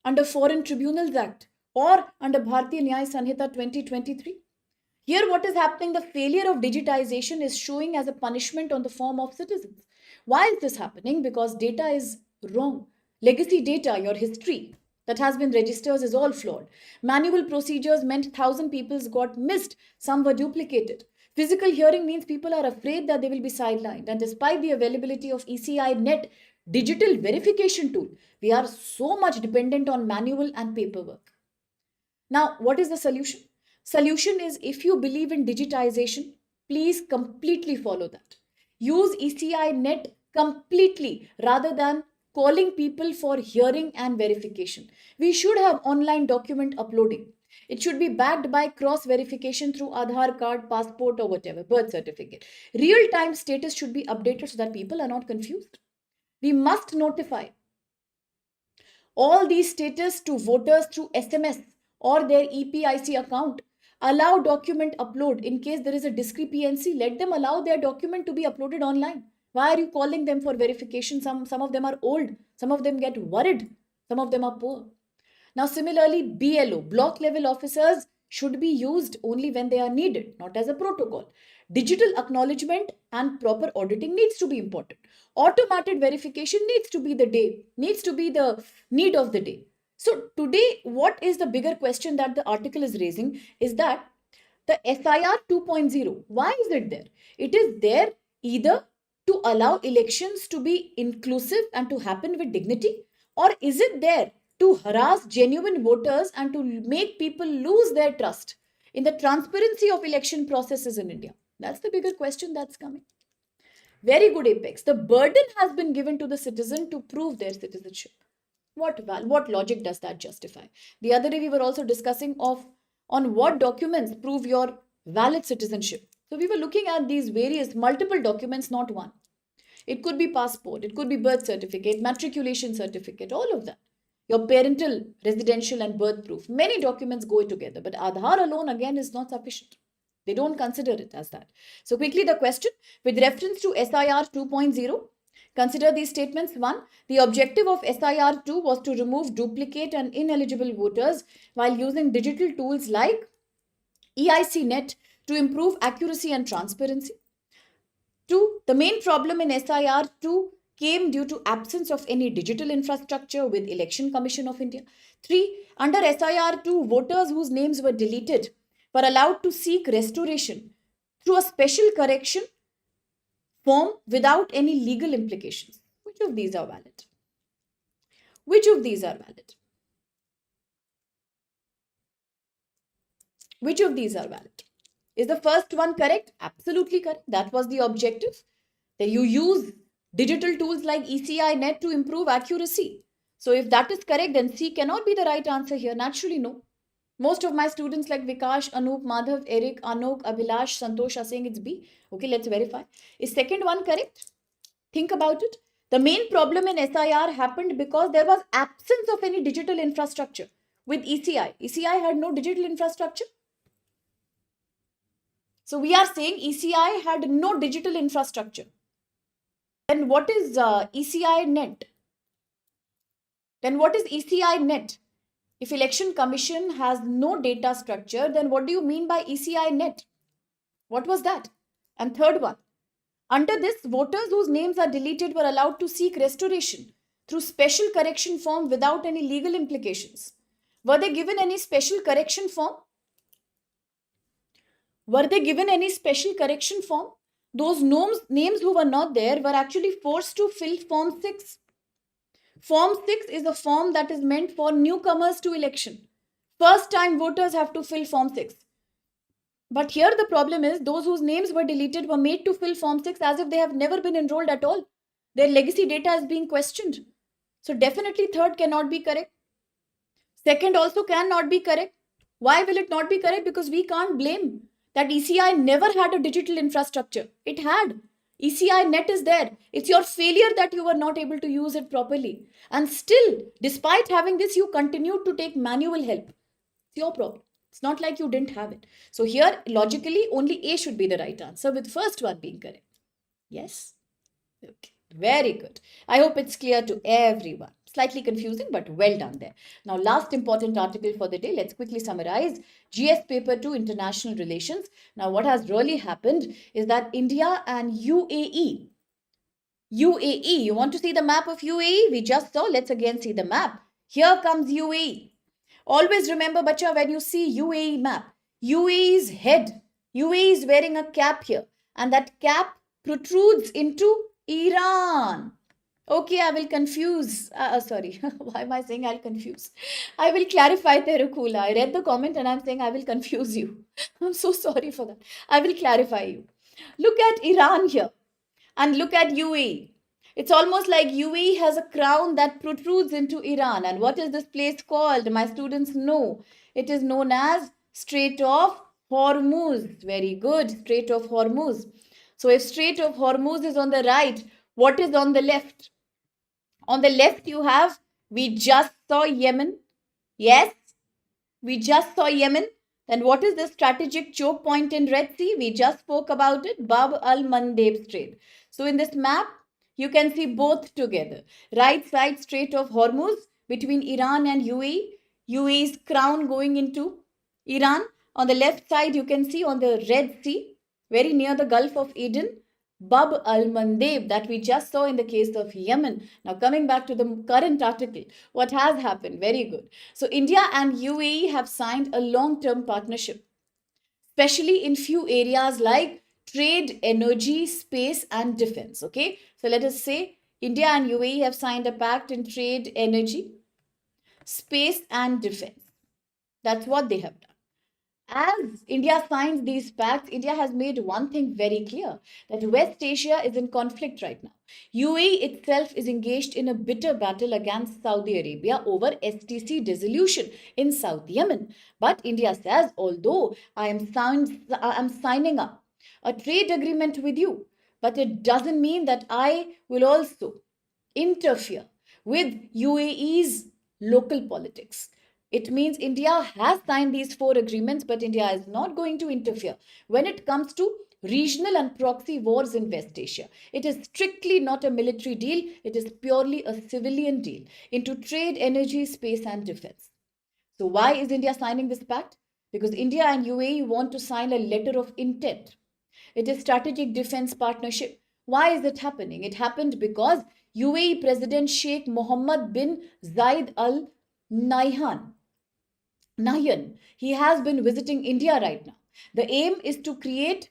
under Foreign Tribunals Act or under Bharatiya Nyaya Sanhita 2023. Here what is happening, the failure of digitization is showing as a punishment on the form of citizens. Why is this happening? Because data is wrong. Legacy data, your history that has been registered is all flawed. Manual procedures meant 1,000 people got missed. Some were duplicated. Physical hearing means people are afraid that they will be sidelined. And despite the availability of ECI net digital verification tool, we are so much dependent on manual and paperwork. Now, what is the solution? Solution is, if you believe in digitization, please completely follow that. Use ECI net completely rather than calling people for hearing and verification. We should have online document uploading. It should be backed by cross verification through Aadhaar card, passport, or whatever, birth certificate. Real time status should be updated so that people are not confused. We must notify all these status to voters through SMS or their EPIC account. Allow document upload. In case there is a discrepancy, let them allow their document to be uploaded online. Why are you calling them for verification? Some of them are old. Some of them get worried. Some of them are poor. Now, similarly, BLO, block level officers, should be used only when they are needed, not as a protocol. Digital acknowledgement and proper auditing needs to be important. Automated verification needs to be the need of the day. So today, what is the bigger question that the article is raising is that the SIR 2.0, why is it there? It is there either to allow elections to be inclusive and to happen with dignity, or is it there to harass genuine voters and to make people lose their trust in the transparency of election processes in India? That's the bigger question that's coming. Very good, Apex. The burden has been given to the citizen to prove their citizenship. What logic does that justify? The other day we were also discussing of on what documents prove your valid citizenship. So we were looking at these various multiple documents, not one. It could be passport, it could be birth certificate, matriculation certificate, all of that. Your parental, residential, and birth proof. Many documents go together, but Aadhaar alone again is not sufficient. They don't consider it as that. So, quickly the question with reference to SIR 2.0, consider these statements. 1. The objective of SIR 2 was to remove duplicate and ineligible voters while using digital tools like EIC Net to improve accuracy and transparency. 2. The main problem in SIR 2 came due to absence of any digital infrastructure with Election Commission of India. 3. Under SIR 2, voters whose names were deleted were allowed to seek restoration through a special correction form without any legal implications. Which of these are valid? Which of these are valid? Which of these are valid? Is the first one correct? Absolutely correct. That was the objective. That you use digital tools like ECI Net to improve accuracy. So if that is correct, then C cannot be the right answer here. Naturally, no. Most of my students like Vikash, Anup, Madhav, Eric, Anok, Abhilash, Santosh are saying it's B. Okay, let's verify. Is second one correct? Think about it. The main problem in SIR happened because there was absence of any digital infrastructure. With ECI, ECI had no digital infrastructure. So we are saying ECI had no digital infrastructure. Then what is ECI Net? Then what is ECI Net? If Election Commission has no data structure, then what do you mean by ECI Net? What was that? And third one, under this, voters whose names are deleted were allowed to seek restoration through special correction form without any legal implications. Were they given any special correction form? Were they given any special correction form? Those names who were not there were actually forced to fill Form 6. Form 6 is a form that is meant for newcomers to election. First time voters have to fill Form 6. But here the problem is those whose names were deleted were made to fill Form 6 as if they have never been enrolled at all. Their legacy data is being questioned. So definitely third cannot be correct. Second also cannot be correct. Why will it not be correct? Because we can't blame that ECI never had a digital infrastructure. It had. ECI Net is there. It's your failure that you were not able to use it properly. And still, despite having this, you continued to take manual help. It's your problem. It's not like you didn't have it. So here, logically, only A should be the right answer, with first one being correct. Yes? Okay. Very good. I hope it's clear to everyone. Slightly confusing, but well done there. Now, last important article for the day. Let's quickly summarize. GS Paper 2, International Relations. Now, what has really happened is that India and UAE. UAE, you want to see the map of UAE? We just saw. Let's again see the map. Here comes UAE. Always remember, bacha, when you see UAE map, UAE's head, UAE is wearing a cap here. And that cap protrudes into Iran. Okay, I will confuse. Sorry, why am I saying I'll confuse? I will clarify, Terukula. I read the comment and I'm saying I will confuse you. I'm so sorry for that. I will clarify you. Look at Iran here and look at UAE. It's almost like UAE has a crown that protrudes into Iran. And what is this place called? My students know. It is known as Strait of Hormuz. Very good, Strait of Hormuz. So if Strait of Hormuz is on the right, what is on the left? On the left you have, we just saw Yemen. Yes, we just saw Yemen. Then what is the strategic choke point in Red Sea? We just spoke about it, Bab al-Mandeb Strait. So in this map, you can see both together. Right side, Strait of Hormuz between Iran and UAE. UAE's crown going into Iran. On the left side, you can see on the Red Sea, very near the Gulf of Aden, Bab al-Mandeb that we just saw in the case of Yemen. Now coming back to the current article, what has happened? Very good. So India and UAE have signed a long-term partnership, especially in few areas like trade, energy, space and defense. Okay, so let us say India and UAE have signed a pact in trade, energy, space and defense. That's what they have done. As India signs these pacts, India has made one thing very clear, that West Asia is in conflict right now. UAE itself is engaged in a bitter battle against Saudi Arabia over STC dissolution in South Yemen. But India says, although I am signing up a trade agreement with you, but it doesn't mean that I will also interfere with UAE's local politics. It means India has signed these four agreements, but India is not going to interfere when it comes to regional and proxy wars in West Asia. It is strictly not a military deal, it is purely a civilian deal into trade, energy, space, and defense. So, why is India signing this pact? Because India and UAE want to sign a letter of intent. It is strategic defense partnership. Why is it happening? It happened because UAE President Sheikh Mohammed bin Zayed Al Nahyan he has been visiting India right now. The aim is to create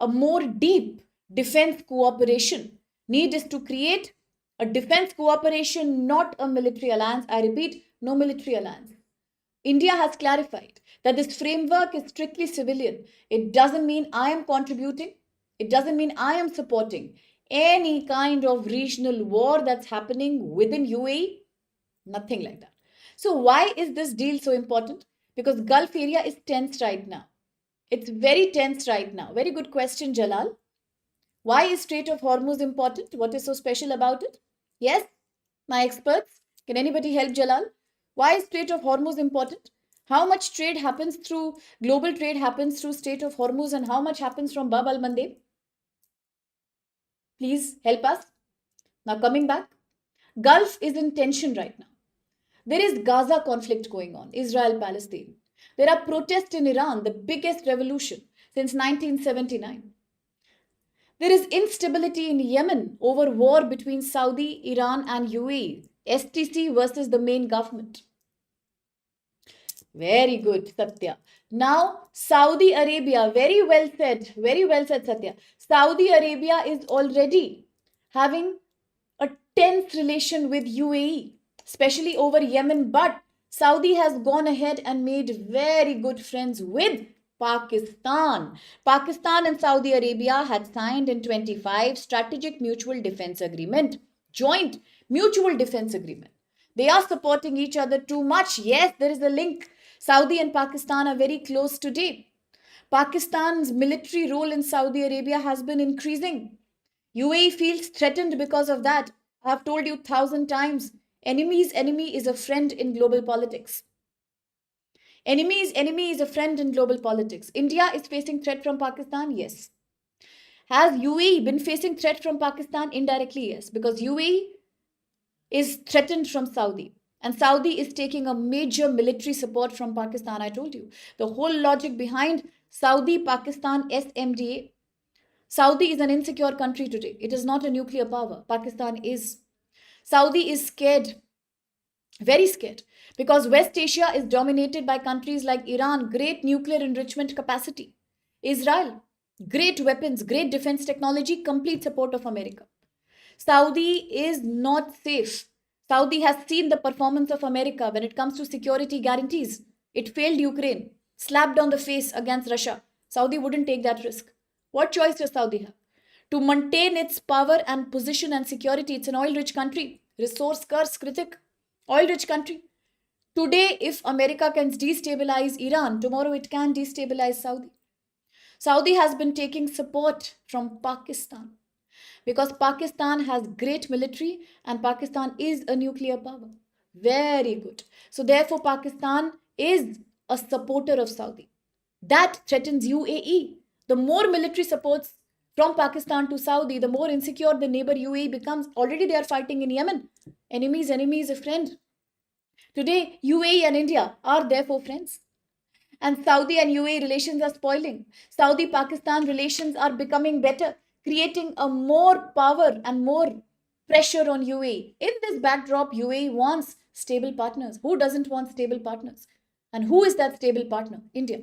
a more deep defense cooperation. Need is to create a defense cooperation, not a military alliance. I repeat, no military alliance. India has clarified that this framework is strictly civilian. It doesn't mean I am contributing, it doesn't mean I am supporting any kind of regional war that's happening within UAE. Nothing like that. So, why is this deal so important? Because Gulf area is tense right now. It's very tense right now. Very good question, Jalal. Why is Strait of Hormuz important? What is so special about it? Yes, my experts. Can anybody help Jalal? Why is Strait of Hormuz important? How much trade happens through, global trade happens through Strait of Hormuz, and how much happens from Bab al Mandeb? Please help us. Now coming back. Gulf is in tension right now. There is Gaza conflict going on, Israel-Palestine. There are protests in Iran, the biggest revolution since 1979. There is instability in Yemen over war between Saudi, Iran and UAE, STC versus the main government. Very good, Satya. Now, Saudi Arabia, very well said, Satya. Saudi Arabia is already having a tense relation with UAE, especially over Yemen, but Saudi has gone ahead and made very good friends with Pakistan. Pakistan and Saudi Arabia had signed in 25 strategic mutual defense agreement, joint mutual defense agreement. They are supporting each other too much. Yes, there is a link. Saudi and Pakistan are very close today. Pakistan's military role in Saudi Arabia has been increasing. UAE feels threatened because of that. I have told you 1,000 times. Enemy's enemy is a friend in global politics. Enemy's enemy is a friend in global politics. India is facing threat from Pakistan? Yes. Has UAE been facing threat from Pakistan? Indirectly, yes. Because UAE is threatened from Saudi. And Saudi is taking a major military support from Pakistan, I told you. The whole logic behind Saudi-Pakistan SMDA. Saudi is an insecure country today. It is not a nuclear power. Pakistan is. Saudi is scared, very scared, because West Asia is dominated by countries like Iran, great nuclear enrichment capacity. Israel, great weapons, great defense technology, complete support of America. Saudi is not safe. Saudi has seen the performance of America when it comes to security guarantees. It failed Ukraine, slapped on the face against Russia. Saudi wouldn't take that risk. What choice does Saudi have? To maintain its power and position and security, it's an oil-rich country. Resource curse critic. Oil-rich country. Today, if America can destabilize Iran, tomorrow it can destabilize Saudi. Saudi has been taking support from Pakistan because Pakistan has great military and Pakistan is a nuclear power. Very good. So therefore, Pakistan is a supporter of Saudi. That threatens UAE. The more military supports from Pakistan to Saudi, the more insecure the neighbor UAE becomes. Already they are fighting in Yemen. Enemy's enemy is a friend. Today, UAE and India are therefore friends. And Saudi and UAE relations are spoiling. Saudi-Pakistan relations are becoming better, creating a more power and more pressure on UAE. In this backdrop, UAE wants stable partners. Who doesn't want stable partners? And who is that stable partner? India.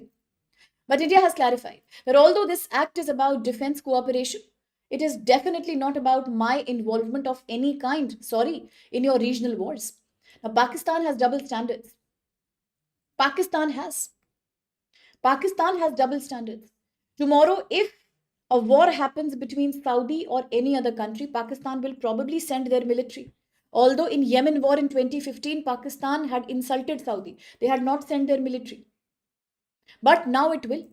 But India has clarified that although this act is about defense cooperation, it is definitely not about my involvement of any kind, in your regional wars. Now, Pakistan has double standards. Pakistan has. Pakistan has double standards. Tomorrow, if a war happens between Saudi or any other country, Pakistan will probably send their military. Although in Yemen war in 2015, Pakistan had insulted Saudi. They had not sent their military. But now it will.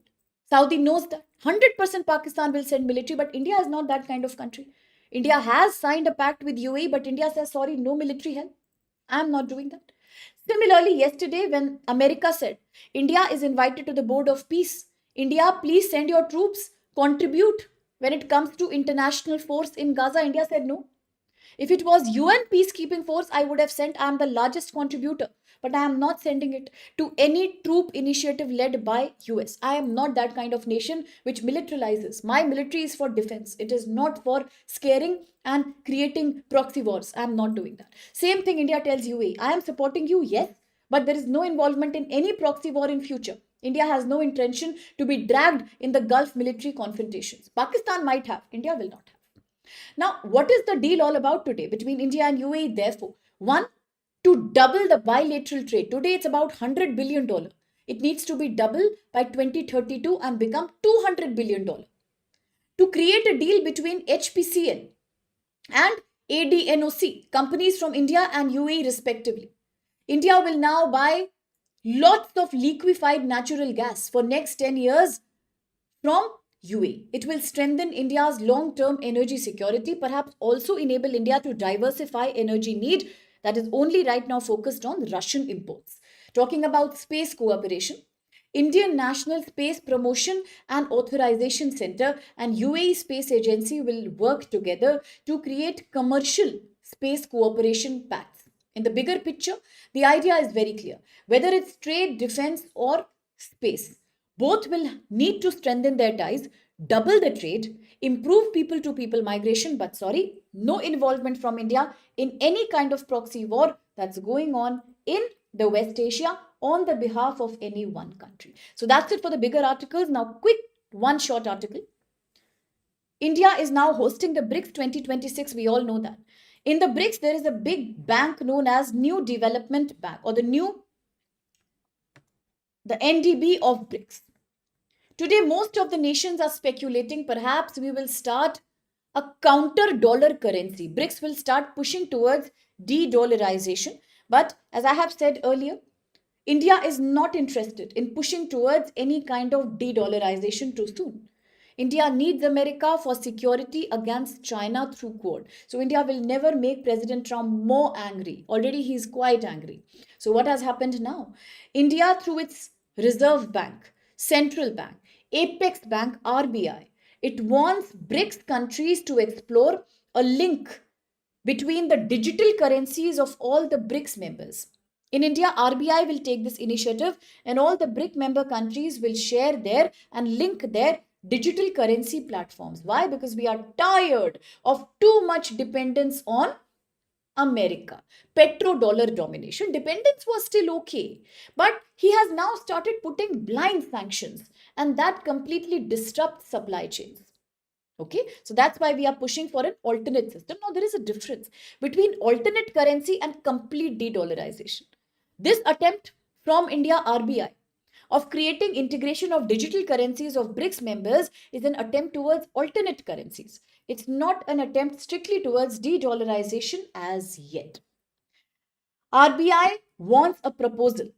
Saudi knows that. 100% Pakistan will send military, but India is not that kind of country. India has signed a pact with UAE, but India says, sorry, no military help. I am not doing that. Similarly, yesterday, when America said India is invited to the Board of Peace, India, please send your troops, contribute when it comes to international force in Gaza, India said no. If it was UN peacekeeping force, I would have sent, I am the largest contributor, but I am not sending it to any troop initiative led by US. I am not that kind of nation which militarizes. My military is for defense. It is not for scaring and creating proxy wars. I am not doing that. Same thing India tells UAE. I am supporting you, yes, but there is no involvement in any proxy war in future. India has no intention to be dragged in the Gulf military confrontations. Pakistan might have, India will not have. Now, what is the deal all about today between India and UAE? Therefore, one, to double the bilateral trade. Today, it's about $100 billion. It needs to be doubled by 2032 and become $200 billion. To create a deal between HPCL and ADNOC, companies from India and UAE respectively. India will now buy lots of liquefied natural gas for next 10 years from UAE. It will strengthen India's long-term energy security, perhaps also enable India to diversify energy need that is only right now focused on Russian imports. Talking about space cooperation, Indian National Space Promotion and Authorization Center and UAE Space Agency will work together to create commercial space cooperation pacts. In the bigger picture, the idea is very clear. Whether it's trade, defense, or space, both will need to strengthen their ties, double the trade, improve people to people migration, but sorry, no involvement from India in any kind of proxy war that's going on in the West Asia on the behalf of any one country. So that's it for the bigger articles. Now, quick one short article. India is now hosting the BRICS 2026. We all know that. In the BRICS, there is a big bank known as New Development Bank or the NDB of BRICS. Today, most of the nations are speculating perhaps we will start a counter dollar currency. BRICS will start pushing towards de-dollarization. But as I have said earlier, India is not interested in pushing towards any kind of de-dollarization too soon. India needs America for security against China through Quad. So India will never make President Trump more angry. Already he is quite angry. So what has happened now? India through its Reserve Bank, Central Bank, Apex Bank, RBI, it wants BRICS countries to explore a link between the digital currencies of all the BRICS members. In India, RBI will take this initiative and all the BRIC member countries will share their and link their digital currency platforms. Why? Because we are tired of too much dependence on America. Petrodollar domination. Dependence was still okay. But he has now started putting blind sanctions and that completely disrupts supply chains. Okay, so that's why we are pushing for an alternate system. Now, there is a difference between alternate currency and complete de-dollarization. This attempt from India RBI of creating integration of digital currencies of BRICS members is an attempt towards alternate currencies. It's not an attempt strictly towards de-dollarization as yet. RBI wants a proposal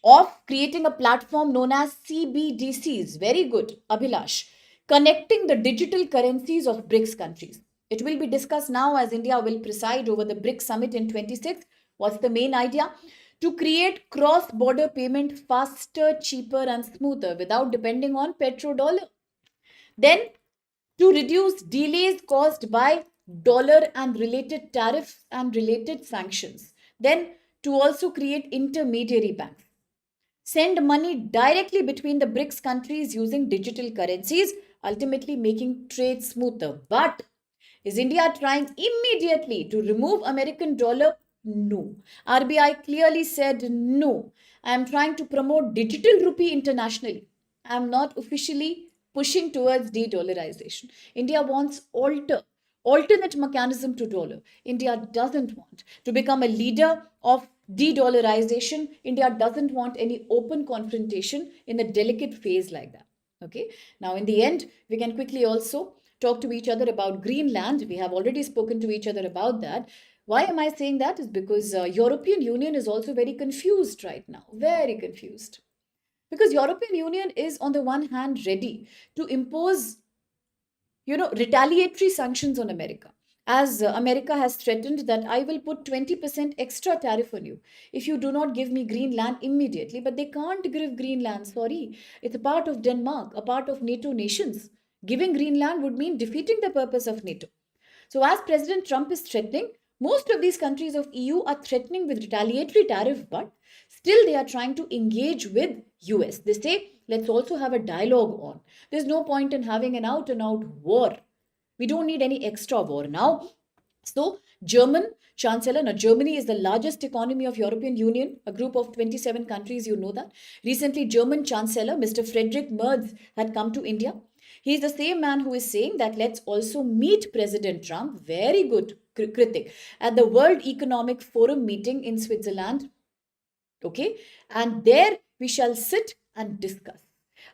of creating a platform known as CBDCs. Very good, Abhilash. Connecting the digital currencies of BRICS countries. It will be discussed now as India will preside over the BRICS summit in 26. What's the main idea? To create cross-border payment faster, cheaper and smoother without depending on petrodollar. Then to reduce delays caused by dollar and related tariffs and related sanctions. Then to also create intermediary banks. Send money directly between the BRICS countries using digital currencies, ultimately making trade smoother. But is India trying immediately to remove American dollar? No. RBI clearly said no. I am trying to promote digital rupee internationally. I am not officially pushing towards de-dollarization. India wants alternate mechanism to dollar. India doesn't want to become a leader of De-dollarization, India doesn't want any open confrontation in a delicate phase like that. Okay. Now, in the end, we can quickly also talk to each other about Greenland. We have already spoken to each other about that. Why am I saying that? Is because European Union is also very confused right now, very confused. Because European Union is on the one hand ready to impose, retaliatory sanctions on America. As America has threatened that I will put 20% extra tariff on you if you do not give me Greenland immediately. But they can't give Greenland, sorry. It's a part of Denmark, a part of NATO nations. Giving Greenland would mean defeating the purpose of NATO. So as President Trump is threatening, most of these countries of EU are threatening with retaliatory tariff, but still they are trying to engage with US. They say, let's also have a dialogue on. There's no point in having an out and out war. We don't need any extra war now. So German Chancellor, now Germany is the largest economy of European Union, a group of 27 countries, you know that. Recently, German Chancellor, Mr. Friedrich Merz, had come to India. He is the same man who is saying that let's also meet President Trump, very good critic, at the World Economic Forum meeting in Switzerland. Okay, and there we shall sit and discuss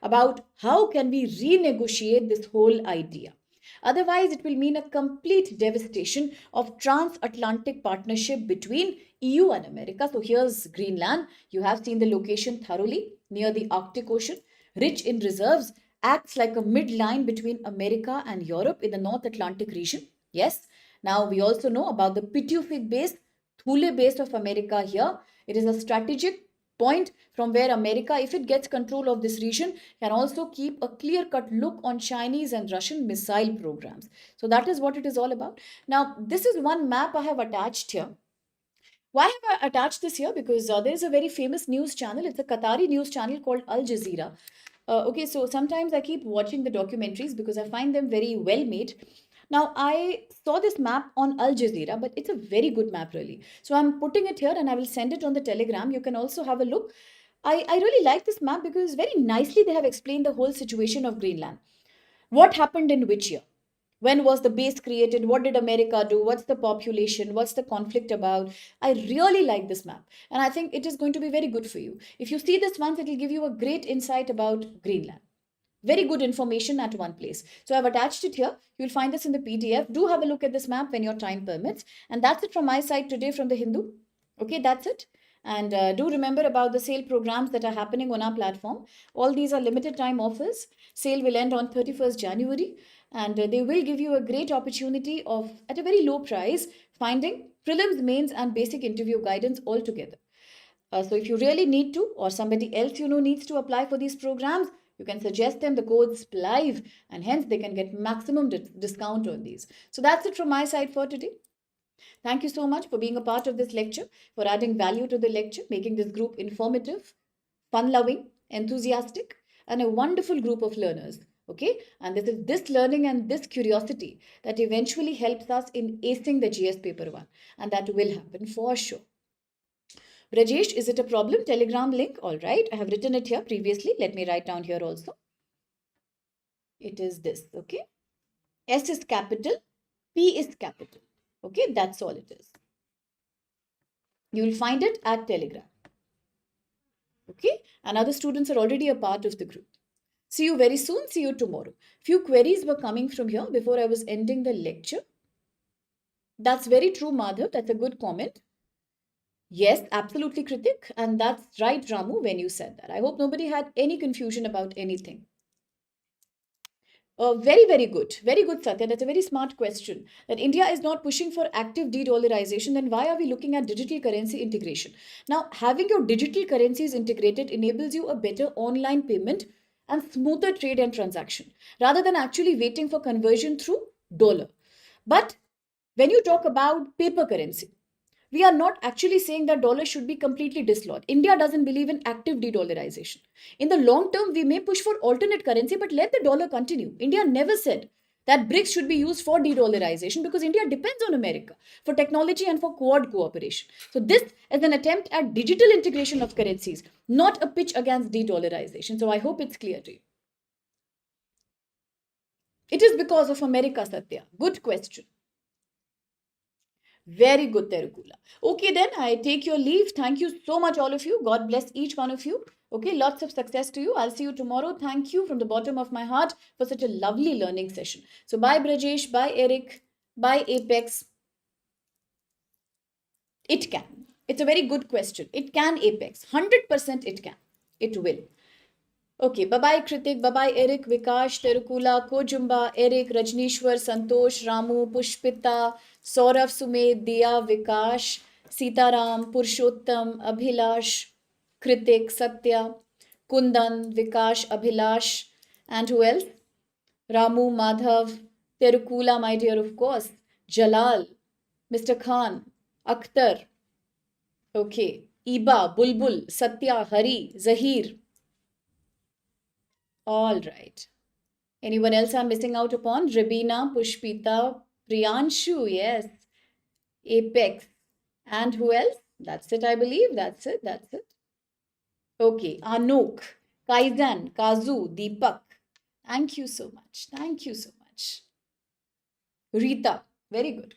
about how can we renegotiate this whole idea. Otherwise, it will mean a complete devastation of transatlantic partnership between EU and America. So here's Greenland. You have seen the location thoroughly near the Arctic Ocean, rich in reserves, acts like a midline between America and Europe in the North Atlantic region. Yes. Now we also know about the Pituffik base, Thule base of America here. It is a strategic point from where America, if it gets control of this region, can also keep a clear-cut look on Chinese and Russian missile programs. So that is what it is all about. Now, this is one map I have attached here. Why have I attached this here? Because there is a very famous news channel. It's a Qatari news channel called Al Jazeera. Okay, so sometimes I keep watching the documentaries because I find them very well made. Now, I saw this map on Al Jazeera, but it's a very good map, really. So I'm putting it here and I will send it on the Telegram. You can also have a look. I really like this map because very nicely they have explained the whole situation of Greenland. What happened in which year? When was the base created? What did America do? What's the population? What's the conflict about? I really like this map. And I think it is going to be very good for you. If you see this once, it will give you a great insight about Greenland. Very good information at one place. So I've attached it here. You'll find this in the PDF. Do have a look at this map when your time permits. And that's it from my side today from the Hindu. Okay, that's it. And do remember about the sale programs that are happening on our platform. All these are limited time offers. Sale will end on 31st January. And they will give you a great opportunity of, at a very low price, finding prelims, mains, and basic interview guidance all together. So if you really need to, or somebody else you know needs to apply for these programs, you can suggest them the codes live, and hence they can get maximum discount on these. So that's it from my side for today. Thank you so much for being a part of this lecture, for adding value to the lecture, making this group informative, fun-loving, enthusiastic, and a wonderful group of learners. Okay, and this is this learning and this curiosity that eventually helps us in acing the GS paper 1, and that will happen for sure. Rajesh, is it a problem? Telegram link. All right. I have written it here previously. Let me write down here also. It is this. Okay. S is capital. P is capital. Okay. That's all it is. You will find it at Telegram. Okay. And other students are already a part of the group. See you very soon. See you tomorrow. Few queries were coming from here before I was ending the lecture. That's very true, Madhav. That's a good comment. Yes, absolutely, Kritik. And that's right, Ramu, when you said that. I hope nobody had any confusion about anything. Very, very good. Very good, Satya. That's a very smart question. That India is not pushing for active de-dollarization, then why are we looking at digital currency integration? Now, having your digital currencies integrated enables you a better online payment and smoother trade and transaction, rather than actually waiting for conversion through dollar. But when you talk about paper currency, we are not actually saying that dollar should be completely dislodged. India doesn't believe in active de-dollarization. In the long term, we may push for alternate currency, but let the dollar continue. India never said that BRICS should be used for de-dollarization because India depends on America for technology and for Quad cooperation. So this is an attempt at digital integration of currencies, not a pitch against de-dollarization. So I hope it's clear to you. It is because of America, Satya. Good question. Very good, Terukula. Okay, then I take your leave. Thank you so much, all of you. God bless each one of you. Okay, lots of success to you. I'll see you tomorrow. Thank you from the bottom of my heart for such a lovely learning session. So, bye, Brajesh. Bye, Eric. Bye, Apex. It can. It's a very good question. It can, Apex. 100% it can. It will. Okay, bye-bye Kritik, bye-bye Eric, Vikash, Terukula, Kojumba, Eric, Rajnishwar, Santosh, Ramu, Pushpita, Saurav, Sumed, Diya, Vikash, Sitaram, Purushottam, Abhilash, Kritik, Satya, Kundan, Vikash, Abhilash, and who else? Ramu, Madhav, Terukula, my dear, of course, Jalal, Mr. Khan, Akhtar, okay, Iba, Bulbul, Satya, Hari, Zahir. All right. Anyone else I'm missing out upon? Rabina, Pushpita, Priyanshu, yes. Apex. And who else? That's it, I believe. That's it. That's it. Okay. Anok, Kaizan, Kazu, Deepak. Thank you so much. Thank you so much. Rita. Very good.